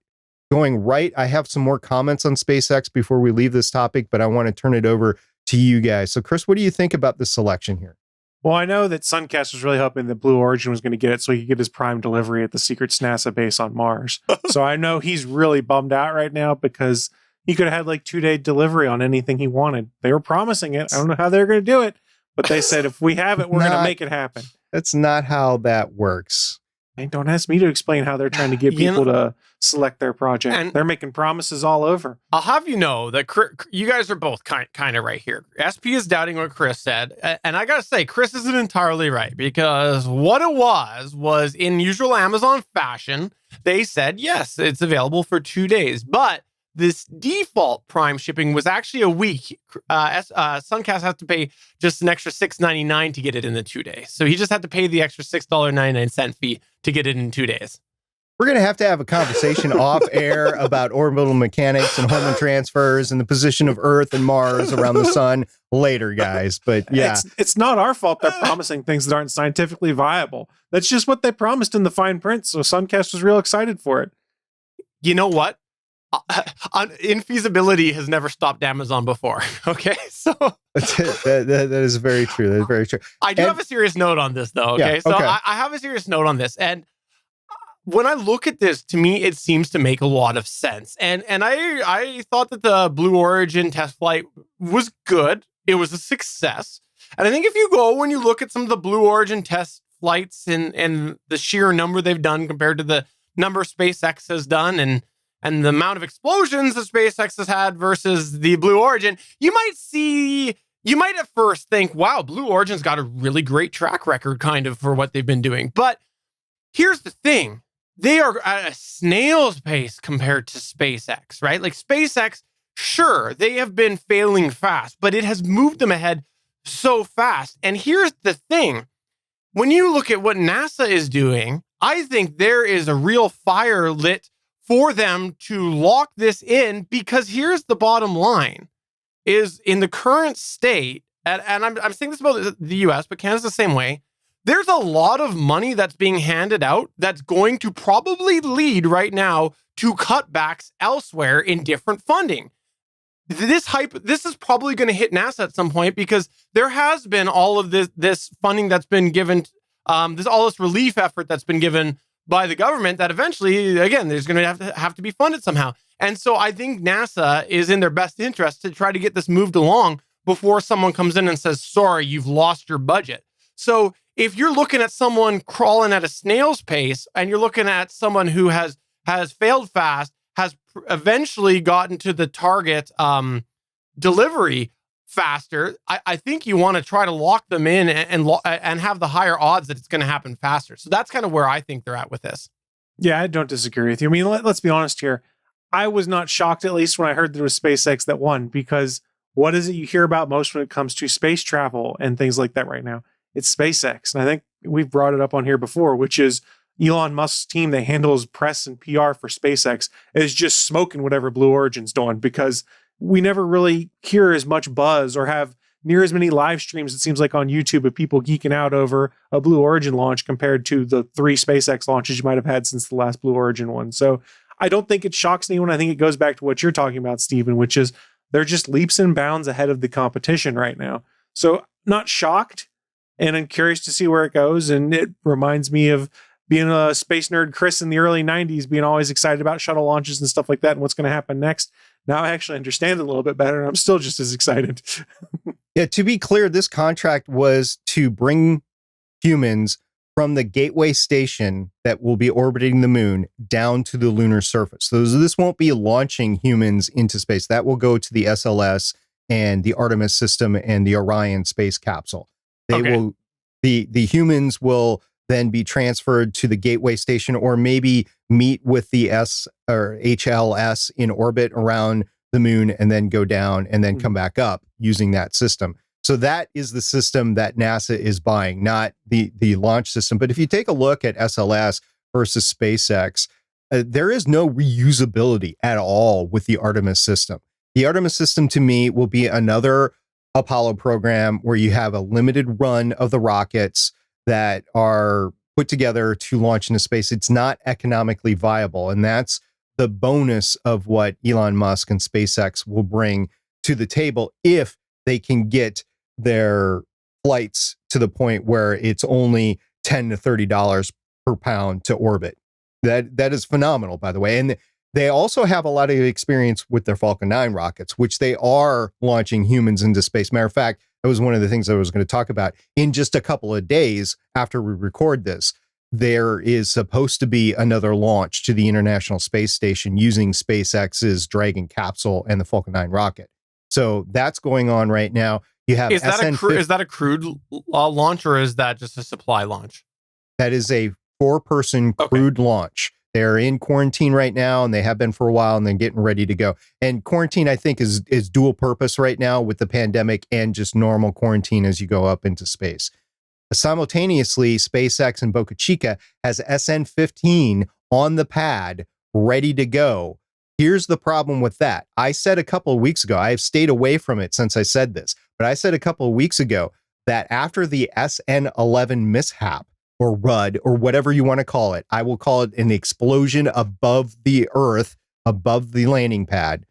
going right. I have some more comments on SpaceX before we leave this topic, but I want to turn it over to you guys. So Chris, what do you think about this selection here? Well, I know that Suncast was really hoping that Blue Origin was going to get it so he could get his prime delivery at the secret NASA base on Mars. So I know he's really bummed out right now because he could have had like 2-day delivery on anything he wanted. They were promising it. I don't know how they're going to do it, but they said, if we have it, we're going to make it happen. That's not how that works. Hey, don't ask me to explain how they're trying to get people to select their project. And they're making promises all over. I'll have you know that you guys are both kind of right here. SP is doubting what Chris said. And I got to say, Chris isn't entirely right, because what it was in usual Amazon fashion, they said, yes, it's available for 2 days. But this default Prime shipping was actually a week. Suncast has to pay just an extra $6.99 to get it in the 2 days. So he just had to pay the extra $6.99 fee to get it in 2 days. We're going to have a conversation off air about orbital mechanics and hormone transfers and the position of Earth and Mars around the sun later, guys. But yeah, it's not our fault they're promising things that aren't scientifically viable. That's just what they promised in the fine print. So Suncast was real excited for it. You know what? Infeasibility has never stopped Amazon before. Okay, so that is very true. That is very true. I do have a serious note on this, though. Okay, so I have a serious note on this, and when I look at this, to me, it seems to make a lot of sense. And I thought that the Blue Origin test flight was good. It was a success. And I think if you go and you look at some of the Blue Origin test flights and the sheer number they've done compared to the number SpaceX has done and the amount of explosions that SpaceX has had versus the Blue Origin, you might at first think, wow, Blue Origin's got a really great track record kind of for what they've been doing. But here's the thing. They are at a snail's pace compared to SpaceX, right? Like SpaceX, sure, they have been failing fast, but it has moved them ahead so fast. And here's the thing. When you look at what NASA is doing, I think there is a real fire lit for them to lock this in, because here's the bottom line, is in the current state, and I'm saying this about the US, but Canada's the same way, there's a lot of money that's being handed out that's going to probably lead right now to cutbacks elsewhere in different funding. This is probably going to hit NASA at some point, because there has been all of this funding that's been given, this relief effort that's been given by the government that eventually, again, there's going to have to be funded somehow. And so I think NASA is in their best interest to try to get this moved along before someone comes in and says, sorry, you've lost your budget. So if you're looking at someone crawling at a snail's pace and you're looking at someone who has failed fast, has eventually gotten to the target delivery faster, I think you want to try to lock them in and have the higher odds that it's going to happen faster. So that's kind of where I think they're at with this. Yeah, I don't disagree with you. I mean, let's be honest here. I was not shocked, at least when I heard that it was SpaceX that won, because what is it you hear about most when it comes to space travel and things like that right now? It's SpaceX. And I think we've brought it up on here before, which is Elon Musk's team that handles press and PR for SpaceX is just smoking whatever Blue Origin's doing, because we never really hear as much buzz or have near as many live streams, it seems like, on YouTube of people geeking out over a Blue Origin launch compared to the 3 SpaceX launches you might have had since the last Blue Origin one. So I don't think it shocks anyone. I think it goes back to what you're talking about, Stephen, which is they're just leaps and bounds ahead of the competition right now. So not shocked, and I'm curious to see where it goes. And it reminds me of being a space nerd Chris in the early 90s, being always excited about shuttle launches and stuff like that and what's going to happen next. Now I actually understand it a little bit better, and I'm still just as excited. Yeah, to be clear, this contract was to bring humans from the Gateway station that will be orbiting the moon down to the lunar surface. So this won't be launching humans into space. That will go to the SLS and the Artemis system and the Orion space capsule. The humans will then be transferred to the Gateway station, or maybe meet with the HLS in orbit around the moon and then go down and then come back up using that system. So that is the system that NASA is buying, not the launch system. But if you take a look at SLS versus SpaceX, there is no reusability at all with the Artemis system. The Artemis system, to me, will be another Apollo program where you have a limited run of the rockets that are put together to launch into space. It's not economically viable. And that's the bonus of what Elon Musk and SpaceX will bring to the table if they can get their flights to the point where it's only $10 to $30 per pound to orbit. That is phenomenal, by the way. And they also have a lot of experience with their Falcon 9 rockets, which they are launching humans into space. Matter of fact, that was one of the things I was going to talk about. In just a couple of days after we record this, there is supposed to be another launch to the International Space Station using SpaceX's Dragon capsule and the Falcon 9 rocket. So that's going on right now. You have is that a crewed launch, or is that just a supply launch? That is a 4-person crewed launch. They're in quarantine right now, and they have been for a while, and they're getting ready to go. And quarantine, I think, is dual purpose right now with the pandemic and just normal quarantine as you go up into space. Simultaneously, SpaceX in Boca Chica has SN-15 on the pad, ready to go. Here's the problem with that. I said a couple of weeks ago, I have stayed away from it since I said this, but I said a couple of weeks ago that after the SN11 mishap, or RUD, or whatever you want to call it, I will call it an explosion above the Earth, above the landing pad,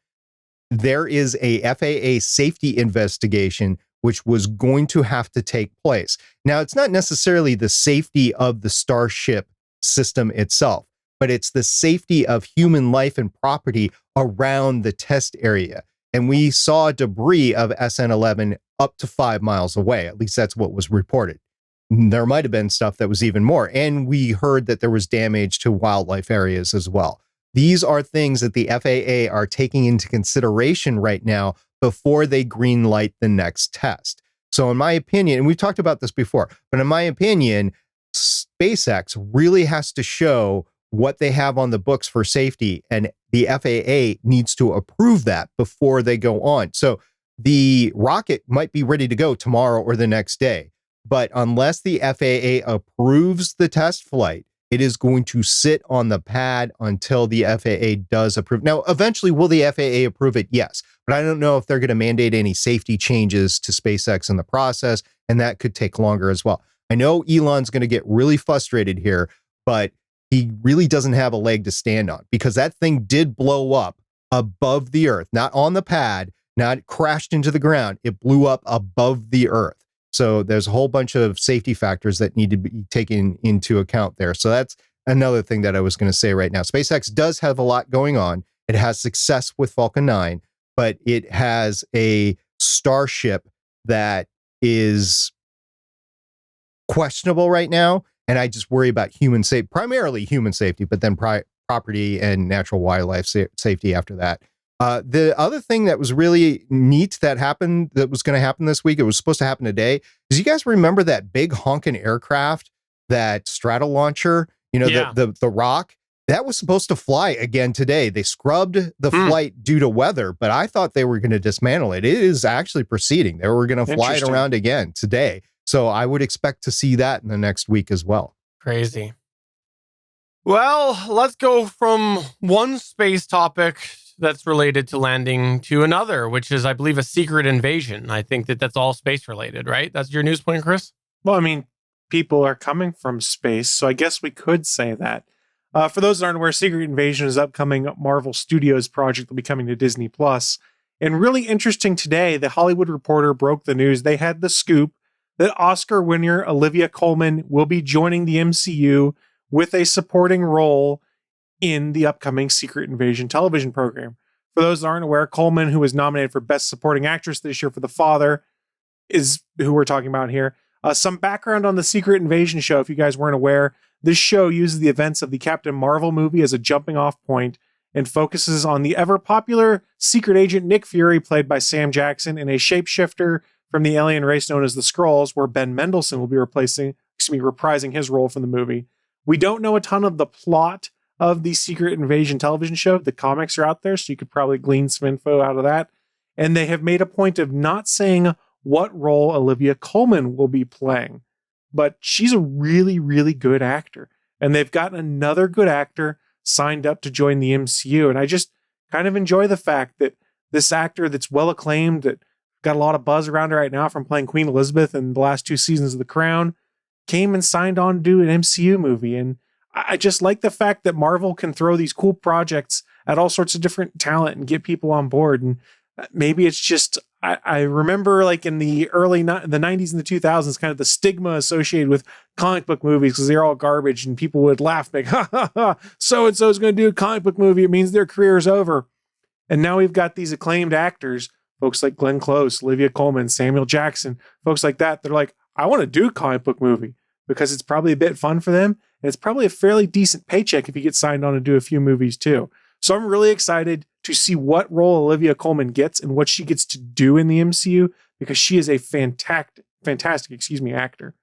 there is a FAA safety investigation which was going to have to take place. Now, it's not necessarily the safety of the Starship system itself, but it's the safety of human life and property around the test area. And we saw debris of SN11 up to 5 miles away. At least that's what was reported. There might have been stuff that was even more. And we heard that there was damage to wildlife areas as well. These are things that the FAA are taking into consideration right now before they greenlight the next test. So in my opinion, and we've talked about this before, but in my opinion, SpaceX really has to show what they have on the books for safety, and the FAA needs to approve that before they go on. So the rocket might be ready to go tomorrow or the next day, but unless the FAA approves the test flight, it is going to sit on the pad until the FAA does approve. Now, eventually, will the FAA approve it? Yes. But I don't know if they're going to mandate any safety changes to SpaceX in the process, and that could take longer as well. I know Elon's going to get really frustrated here, but he really doesn't have a leg to stand on, because that thing did blow up above the Earth, not on the pad, not crashed into the ground. It blew up above the Earth. So there's a whole bunch of safety factors that need to be taken into account there. So that's another thing that I was going to say right now. SpaceX does have a lot going on. It has success with Falcon 9, but it has a Starship that is questionable right now. And I just worry about human safety, primarily human safety, but then property and natural wildlife safety after that. The other thing that was really neat that happened, that was going to happen this week, it was supposed to happen today, is you guys remember that big honking aircraft, that Stratolauncher, the Rock? That was supposed to fly again today. They scrubbed the flight due to weather, but I thought they were going to dismantle it. It is actually proceeding. They were going to fly it around again today. So I would expect to see that in the next week as well. Crazy. Well, let's go from one space topic that's related to landing to another, which is, I believe, a secret invasion. I think that's all space related, right? That's your news point, Chris? Well, I mean, people are coming from space, so I guess we could say that. For those that aren't aware, Secret Invasion is an upcoming Marvel Studios project that will be coming to Disney+. And really interesting today, The Hollywood Reporter broke the news. They had the scoop that Oscar winner Olivia Colman will be joining the MCU with a supporting role in the upcoming Secret Invasion television program. For those that aren't aware, Colman, who was nominated for Best Supporting Actress this year for The Father, is who we're talking about here. Some background on the Secret Invasion show, if you guys weren't aware. This show uses the events of the Captain Marvel movie as a jumping off point and focuses on the ever-popular secret agent Nick Fury, played by Sam Jackson, and a shapeshifter from the alien race known as the Skrulls, where Ben Mendelsohn will be reprising his role from the movie. We don't know a ton of the plot of the Secret Invasion television show. The comics are out there, so you could probably glean some info out of that. And they have made a point of not saying what role Olivia Colman will be playing. But she's a really, really good actor. And they've gotten another good actor signed up to join the MCU. And I just kind of enjoy the fact that this actor that's well acclaimed, that got a lot of buzz around her right now from playing Queen Elizabeth in the last 2 seasons of The Crown, came and signed on to do an MCU movie. And I just like the fact that Marvel can throw these cool projects at all sorts of different talent and get people on board. And maybe it's just, I remember like in the the 90s and the 2000s, kind of the stigma associated with comic book movies, because they're all garbage and people would laugh, like, ha ha ha, so-and-so is going to do a comic book movie. It means their career is over. And now we've got these acclaimed actors, folks like Glenn Close, Olivia Colman, Samuel Jackson, folks like that. They're like, I want to do a comic book movie because it's probably a bit fun for them. And it's probably a fairly decent paycheck if you get signed on to do a few movies too. So I'm really excited to see what role Olivia Colman gets and what she gets to do in the MCU, because she is a fantastic actor.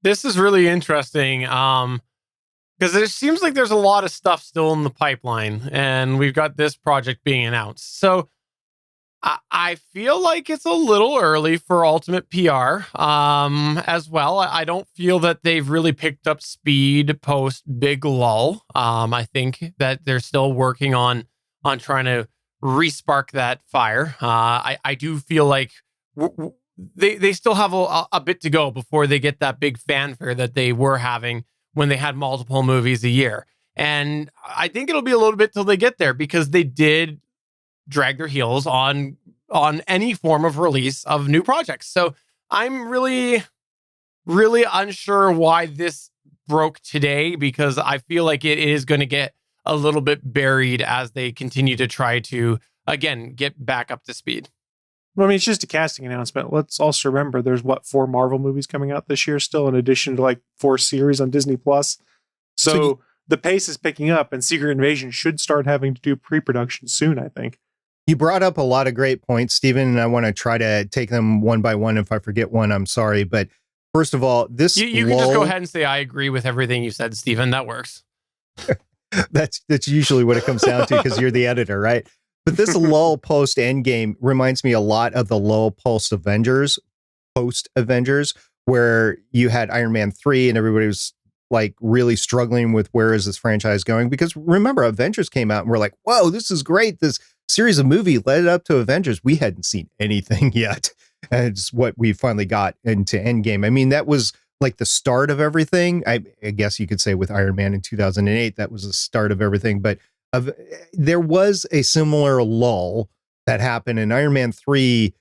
This is really interesting because it seems like there's a lot of stuff still in the pipeline, and we've got this project being announced. So I feel like it's a little early for Ultimate PR as well. I don't feel that they've really picked up speed post Big Lull. I think that they're still working on trying to respark that fire. I do feel like they still have a bit to go before they get that big fanfare that they were having when they had multiple movies a year. And I think it'll be a little bit till they get there, because they did drag their heels on any form of release of new projects. So I'm really, really unsure why this broke today, because I feel like it is going to get a little bit buried as they continue to try to, again, get back up to speed. Well, I mean, it's just a casting announcement. Let's also remember there's 4 Marvel movies coming out this year still, in addition to like 4 series on Disney Plus. So the pace is picking up, and Secret Invasion should start having to do pre-production soon, I think. You brought up a lot of great points, Stephen, and I want to try to take them one by one. If I forget one, I'm sorry. But first of all, this you can just go ahead and say I agree with everything you said, Stephen. That works. That's usually what it comes down to, because you're the editor, right? But this lull post Endgame reminds me a lot of the lull post Avengers, where you had Iron Man 3 and everybody was like really struggling with where is this franchise going? Because remember, Avengers came out and we're like, whoa, this is great. This series of movie led up to Avengers. We hadn't seen anything yet. And it's what we finally got into Endgame. I mean, that was like the start of everything. I guess you could say with Iron Man in 2008, that was the start of everything. But there was a similar lull that happened, and Iron Man 3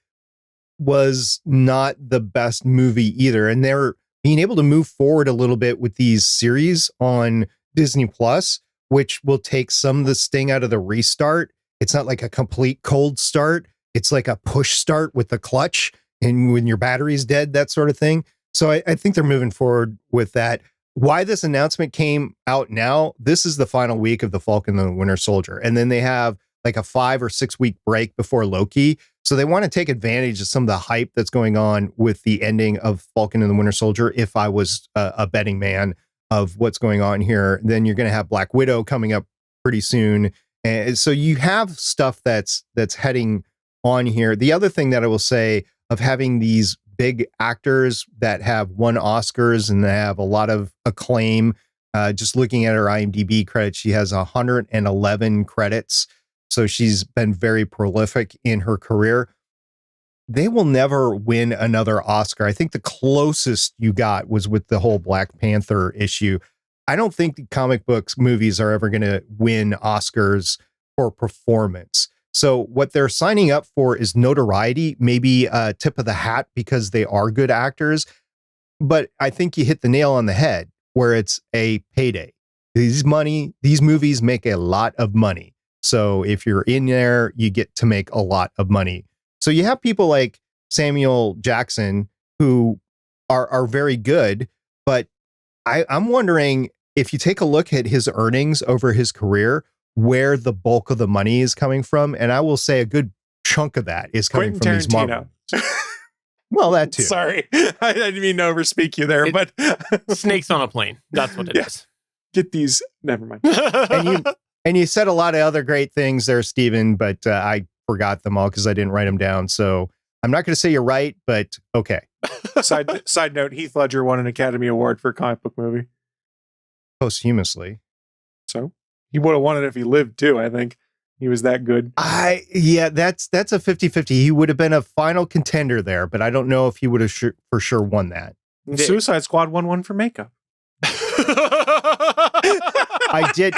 was not the best movie either. And they're being able to move forward a little bit with these series on Disney Plus, which will take some of the sting out of the restart. It's not like a complete cold start. It's like a push start with the clutch, and when your battery's dead, that sort of thing. So I think they're moving forward with that. Why this announcement came out now, this is the final week of The Falcon and the Winter Soldier. And then they have like a 5 or 6 week break before Loki. So they want to take advantage of some of the hype that's going on with the ending of Falcon and the Winter Soldier. If I was a betting man of what's going on here, then you're going to have Black Widow coming up pretty soon. And so you have stuff that's heading on here. The other thing that I will say of having these big actors that have won Oscars and they have a lot of acclaim, just looking at her IMDb credits, she has 111 credits. So she's been very prolific in her career. They will never win another Oscar. I think the closest you got was with the whole Black Panther issue. I don't think the comic books movies are ever going to win Oscars for performance. So what they're signing up for is notoriety, maybe a tip of the hat because they are good actors. But I think you hit the nail on the head where it's a payday. These movies make a lot of money. So if you're in there, you get to make a lot of money. So you have people like Samuel Jackson who are very good, but I'm wondering if you take a look at his earnings over his career, where the bulk of the money is coming from. And I will say a good chunk of that is coming from these Marvel. Well, that too. Sorry, I didn't mean to overspeak you there, but Snakes on a plane. That's what it is. Get these. Never mind. And you said a lot of other great things there, Stephen, but I forgot them all because I didn't write them down. So I'm not going to say you're right, but okay. Side note, Heath Ledger won an Academy Award for a comic book movie. Posthumously. So he would have won it if he lived too, I think. He was that good. Yeah, that's a 50-50. He would have been a final contender there, but I don't know if he would have for sure won that. And Suicide Squad won one for makeup. I did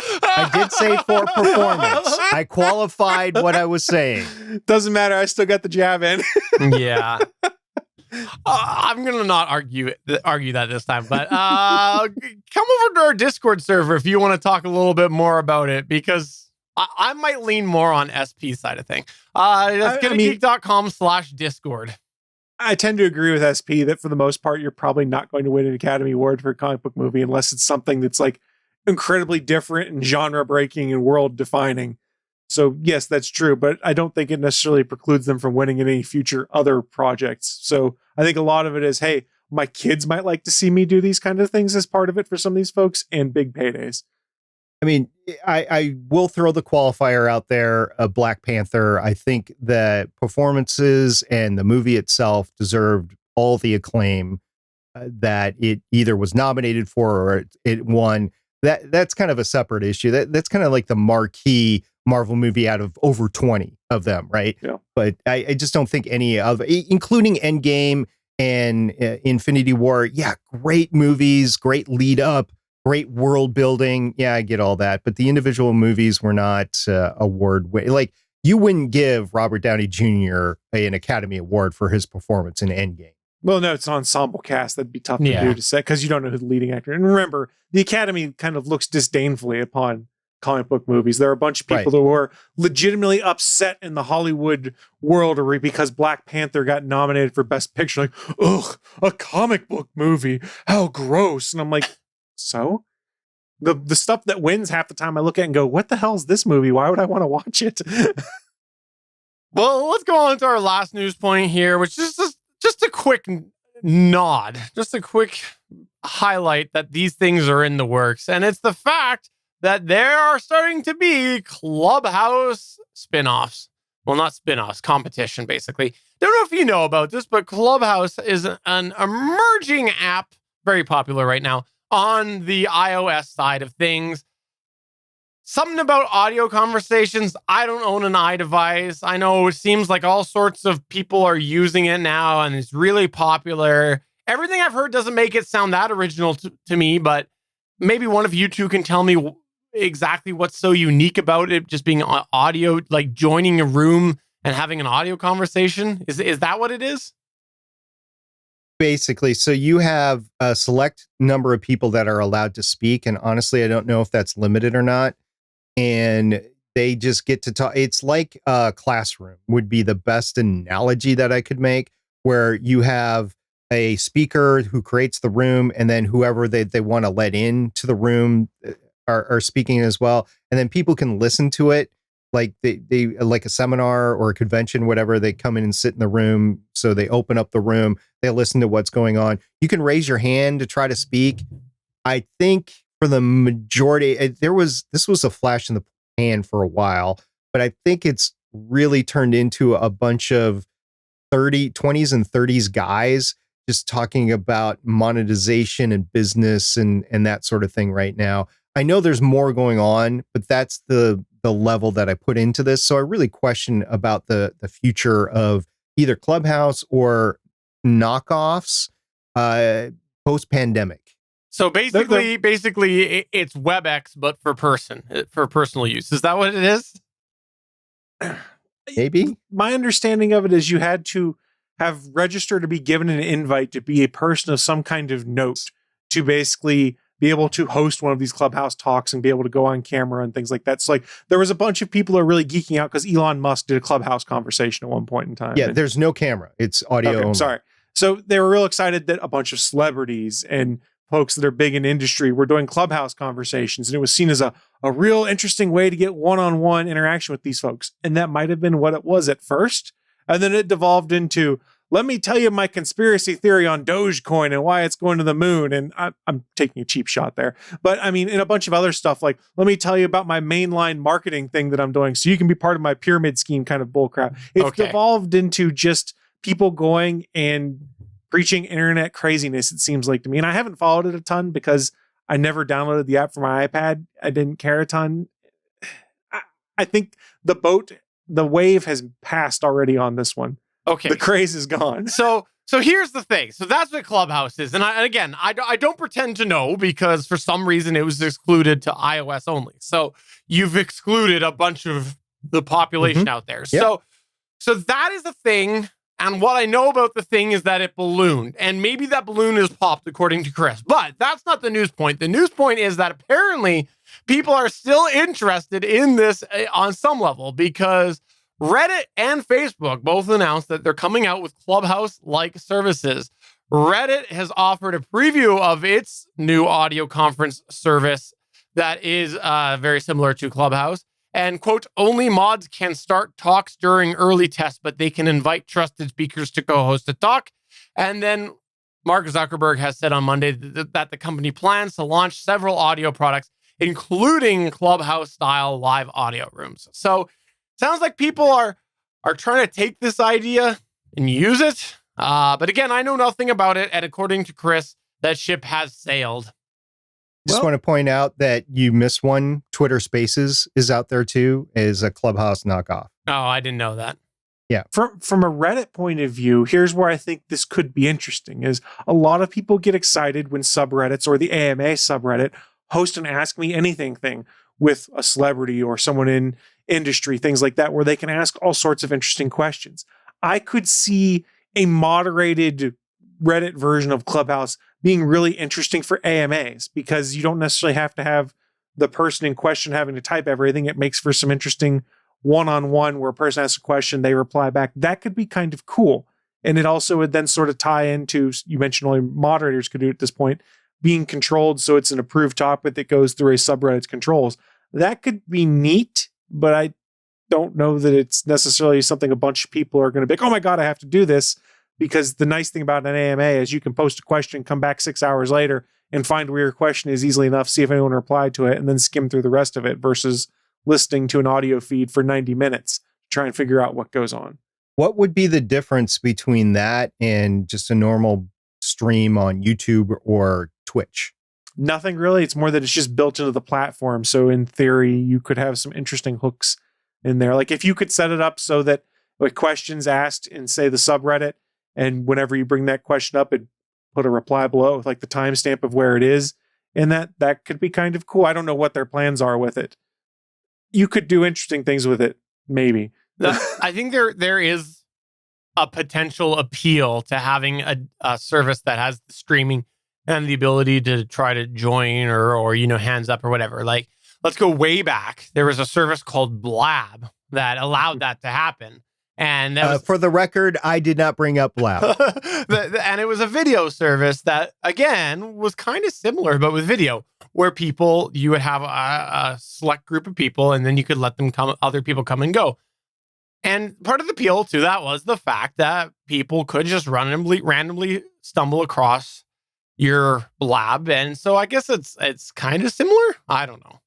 say for performance. I qualified what I was saying. Doesn't matter. I still got the jab in. Yeah. I'm gonna not argue that this time, but come over to our Discord server if you want to talk a little bit more about it, because I might lean more on SP side of thing. That's GonnaGeek.com/Discord. I tend to agree with SP that for the most part, you're probably not going to win an Academy Award for a comic book movie unless it's something that's like incredibly different and genre breaking and world defining. So yes, that's true, but I don't think it necessarily precludes them from winning in any future other projects. So I think a lot of it is, hey, my kids might like to see me do these kind of things as part of it for some of these folks, and big paydays. I mean, I will throw the qualifier out there of Black Panther. I think the performances and the movie itself deserved all the acclaim that it either was nominated for or it won. That's kind of a separate issue. That's kind of like the marquee Marvel movie out of over 20 of them, right? Yeah. But I just don't think any of, including Endgame and Infinity War, yeah, great movies, great lead up, great world building. Yeah, I get all that. But the individual movies were not award winning. Like, you wouldn't give Robert Downey Jr. an Academy Award for his performance in Endgame. Well, no, it's an ensemble cast. That'd be tough to Yeah. do to say because you don't know who the leading actor. And remember, the Academy kind of looks disdainfully upon comic book movies. There are a bunch of people who are legitimately upset in the Hollywood world because Black Panther got nominated for Best Picture. Like, ugh, a comic book movie. How gross. And I'm like, so? The stuff that wins half the time I look at and go, what the hell is this movie? Why would I want to watch it? Well, let's go on to our last news point here, which is just a quick nod, just a quick highlight that these things are in the works. And it's the fact that there are starting to be Clubhouse spinoffs. Well, not spinoffs, competition, basically. Don't know if you know about this, but Clubhouse is an emerging app, very popular right now, on the iOS side of things. Something about audio conversations. I don't own an iDevice. I know it seems like all sorts of people are using it now, and it's really popular. Everything I've heard doesn't make it sound that original to me, but maybe one of you two can tell me exactly what's so unique about it, just being audio, like joining a room and having an audio conversation. Is that what it is? Basically, so you have a select number of people that are allowed to speak, and honestly, I don't know if that's limited or not. And they just get to talk. It's like a classroom would be the best analogy that I could make, where you have a speaker who creates the room, and then whoever they want to let into the room are speaking as well. And then people can listen to it like they like a seminar or a convention, whatever. They come in and sit in the room. So they open up the room, they listen to what's going on. You can raise your hand to try to speak. I think for the majority, this was a flash in the pan for a while, but I think it's really turned into a bunch of 20s and 30s guys just talking about monetization and business and that sort of thing right now. I know there's more going on, but that's the level that I put into this. So I really question about the future of either Clubhouse or knockoffs post-pandemic. So basically, it's WebEx, but for personal use. Is that what it is? Maybe. My understanding of it is you had to have registered to be given an invite to be a person of some kind of note to basically be able to host one of these Clubhouse talks and be able to go on camera and things like that. So like there was a bunch of people who are really geeking out because Elon Musk did a Clubhouse conversation at one point in time. Yeah, there's no camera. It's audio only. Sorry. So they were real excited that a bunch of celebrities and folks that are big in industry were doing Clubhouse conversations. And it was seen as a real interesting way to get one-on-one interaction with these folks. And that might have been what it was at first. And then it devolved into, let me tell you my conspiracy theory on Dogecoin and why it's going to the moon. And I'm taking a cheap shot there. But I mean, in a bunch of other stuff, like, let me tell you about my mainline marketing thing that I'm doing so you can be part of my pyramid scheme kind of bullcrap. It's devolved into just people going and preaching internet craziness, it seems like to me. And I haven't followed it a ton because I never downloaded the app for my iPad. I didn't care a ton. I think the wave has passed already on this one. Okay. The craze is gone. So here's the thing. So that's what Clubhouse is. And I don't pretend to know because for some reason it was excluded to iOS only. So you've excluded a bunch of the population out there. Yep. So that is the thing. And what I know about the thing is that it ballooned. And maybe that balloon is popped, according to Chris. But that's not the news point. The news point is that apparently people are still interested in this on some level because Reddit and Facebook both announced that they're coming out with Clubhouse-like services. Reddit has offered a preview of its new audio conference service that is very similar to Clubhouse. And, quote, only mods can start talks during early tests, but they can invite trusted speakers to co-host a talk. And then Mark Zuckerberg has said on Monday that the company plans to launch several audio products including Clubhouse-style live audio rooms. So sounds like people are trying to take this idea and use it. But again, I know nothing about it. And according to Chris, that ship has sailed. Just want to point out that you missed one. Twitter Spaces is out there too, is a Clubhouse knockoff. Oh, I didn't know that. From a Reddit point of view, here's where I think this could be interesting is a lot of people get excited when subreddits or the AMA subreddit host an Ask Me Anything thing with a celebrity or someone in industry, things like that, where they can ask all sorts of interesting questions. I could see a moderated Reddit version of Clubhouse being really interesting for AMAs because you don't necessarily have to have the person in question having to type everything. It makes for some interesting one-on-one where a person asks a question, they reply back. That could be kind of cool. And it also would then sort of tie into, you mentioned only moderators could do it at this point, being controlled so it's an approved topic that goes through a subreddit's controls. That could be neat, but I don't know that it's necessarily something a bunch of people are going to be like, oh my God, I have to do this. Because the nice thing about an AMA is you can post a question, come back 6 hours later and find where your question is easily enough, see if anyone replied to it, and then skim through the rest of it versus listening to an audio feed for 90 minutes to try and figure out what goes on. What would be the difference between that and just a normal stream on YouTube or Twitch? Nothing really. It's more that it's just built into the platform. So in theory, you could have some interesting hooks in there. Like if you could set it up so that like questions asked in, say, the subreddit, and whenever you bring that question up, it put a reply below with like the timestamp of where it is. And that could be kind of cool. I don't know what their plans are with it. You could do interesting things with it, maybe. I think there is a potential appeal to having a service that has the streaming and the ability to try to join or hands up or whatever. Like, let's go way back. There was a service called Blab that allowed that to happen. And that was, for the record, I did not bring up Blab. and it was a video service that, again, was kind of similar, but with video, where you would have a select group of people, and then you could let other people come and go. And part of the appeal to that was the fact that people could just randomly stumble across your Blab. And so I guess it's kind of similar. I don't know.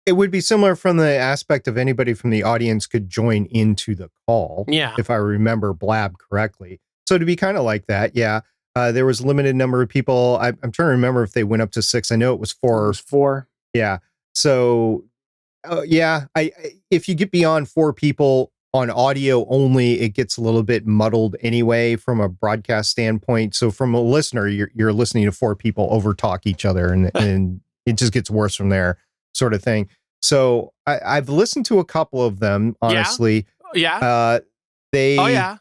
It would be similar from the aspect of anybody from the audience could join into the call. Yeah. If I remember Blab correctly. So to be kind of like that, yeah. There was a limited number of people. I'm trying to remember if they went up to 6. I know it was 4. It was 4. Yeah. So, yeah. If you get beyond 4 people on audio only, it gets a little bit muddled anyway from a broadcast standpoint. So from a listener, you're listening to 4 people over talk each other, and it just gets worse from there, sort of thing. So I've listened to a couple of them, honestly. Yeah. Yeah.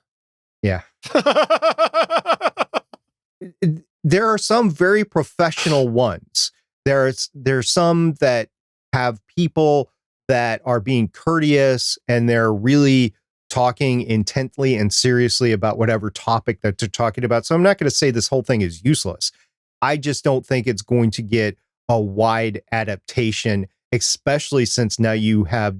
There are some very professional ones. There's some that have people that are being courteous and they're really talking intently and seriously about whatever topic that they're talking about. So I'm not going to say this whole thing is useless. I just don't think it's going to get a wide adaptation, especially since now you have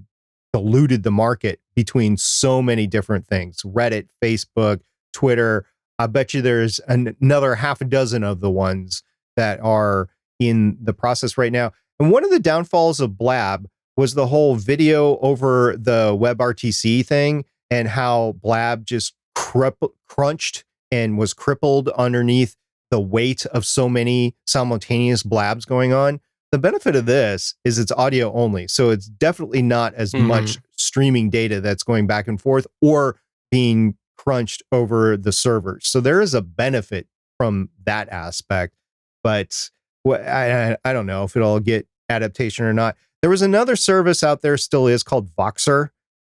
diluted the market between so many different things. Reddit, Facebook, Twitter. I bet you there's another half a dozen of the ones that are in the process right now. And one of the downfalls of Blab was the whole video over the WebRTC thing and how Blab just crunched and was crippled underneath the weight of so many simultaneous blabs going on. The benefit of this is it's audio only. So it's definitely not as much streaming data that's going back and forth or being crunched over the servers. So there is a benefit from that aspect, but I don't know if it'll get adaptation or not. There was another service out there, still is, called Voxer.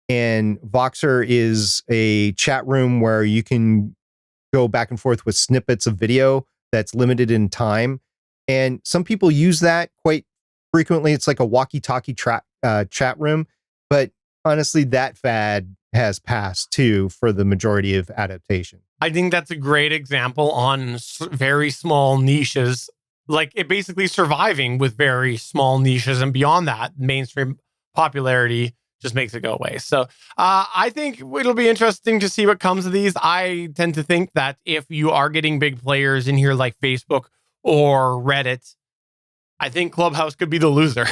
And Voxer is a chat room where you can go back and forth with snippets of video that's limited in time. And some people use that quite frequently. It's like a walkie-talkie chat room. But honestly, that fad has passed too for the majority of adaptation. I think that's a great example on very small niches, like it basically surviving with very small niches, and beyond that, mainstream popularity just makes it go away. So I think it'll be interesting to see what comes of these. I tend to think that if you are getting big players in here like Facebook or Reddit, I think Clubhouse could be the loser.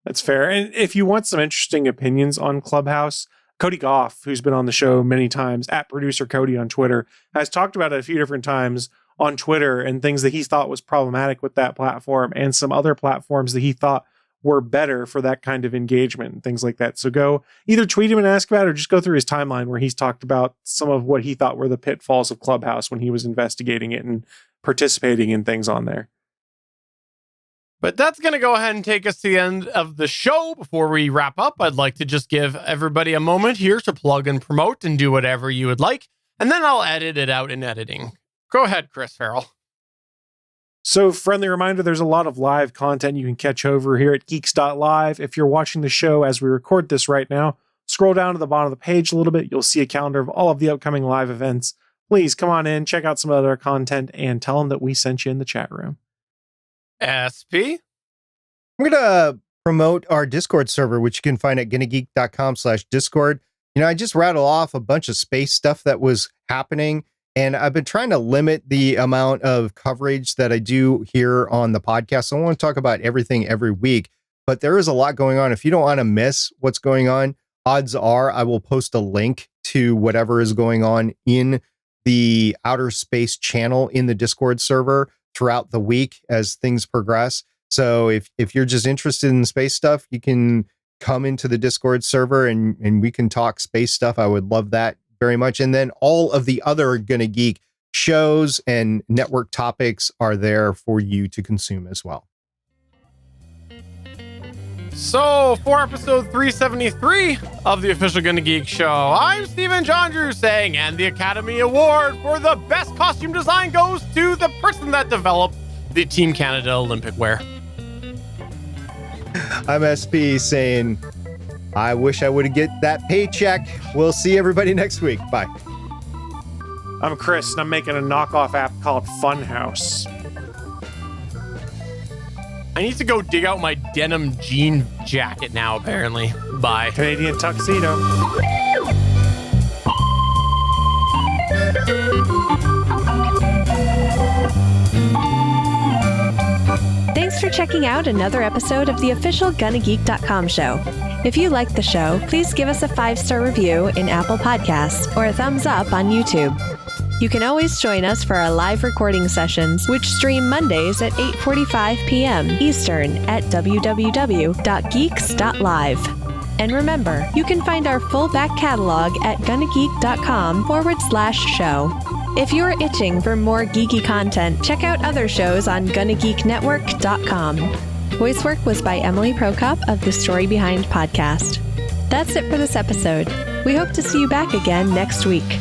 That's fair. And if you want some interesting opinions on Clubhouse, Cody Goff, who's been on the show many times, at Producer Cody on Twitter, has talked about it a few different times on Twitter and things that he thought was problematic with that platform and some other platforms that he thought were better for that kind of engagement and things like that. So go either tweet him and ask about it or just go through his timeline where he's talked about some of what he thought were the pitfalls of Clubhouse when he was investigating it and participating in things on there. But that's going to go ahead and take us to the end of the show. Before we wrap up, I'd like to just give everybody a moment here to plug and promote and do whatever you would like. And then I'll edit it out in editing. Go ahead, Chris Farrell. So, friendly reminder, there's a lot of live content you can catch over here at geeks.live. If you're watching the show as we record this right now, scroll down to the bottom of the page a little bit. You'll see a calendar of all of the upcoming live events. Please come on in, check out some other content, and tell them that we sent you in the chat room. SP? I'm going to promote our Discord server, which you can find at gonnageek.com/Discord. You know, I just rattle off a bunch of space stuff that was happening. And I've been trying to limit the amount of coverage that I do here on the podcast. I don't want to talk about everything every week, but there is a lot going on. If you don't want to miss what's going on, odds are I will post a link to whatever is going on in the outer space channel in the Discord server throughout the week as things progress. So if you're just interested in space stuff, you can come into the Discord server and we can talk space stuff. I would love that very much. And then all of the other Gonna Geek shows and network topics are there for you to consume as well. So, for episode 373 of the official Gonna Geek show, I'm Stephen John Drew saying, and the Academy Award for the best costume design goes to the person that developed the Team Canada Olympic wear. I'm SP saying, I wish I would get that paycheck. We'll see everybody next week. Bye. I'm Chris, and I'm making a knockoff app called Funhouse. I need to go dig out my denim jean jacket now, apparently. Bye. Canadian tuxedo. Thanks for checking out another episode of the official GonnaGeek.com show. If you like the show, please give us a 5-star review in Apple Podcasts or a thumbs up on YouTube. You can always join us for our live recording sessions, which stream Mondays at 8:45 p.m. Eastern at www.geeks.live. And remember, you can find our full back catalog at GonnaGeek.com/show. If you're itching for more geeky content, check out other shows on GonnaGeekNetwork.com. Voice work was by Emily Prokop of the Story Behind podcast. That's it for this episode. We hope to see you back again next week.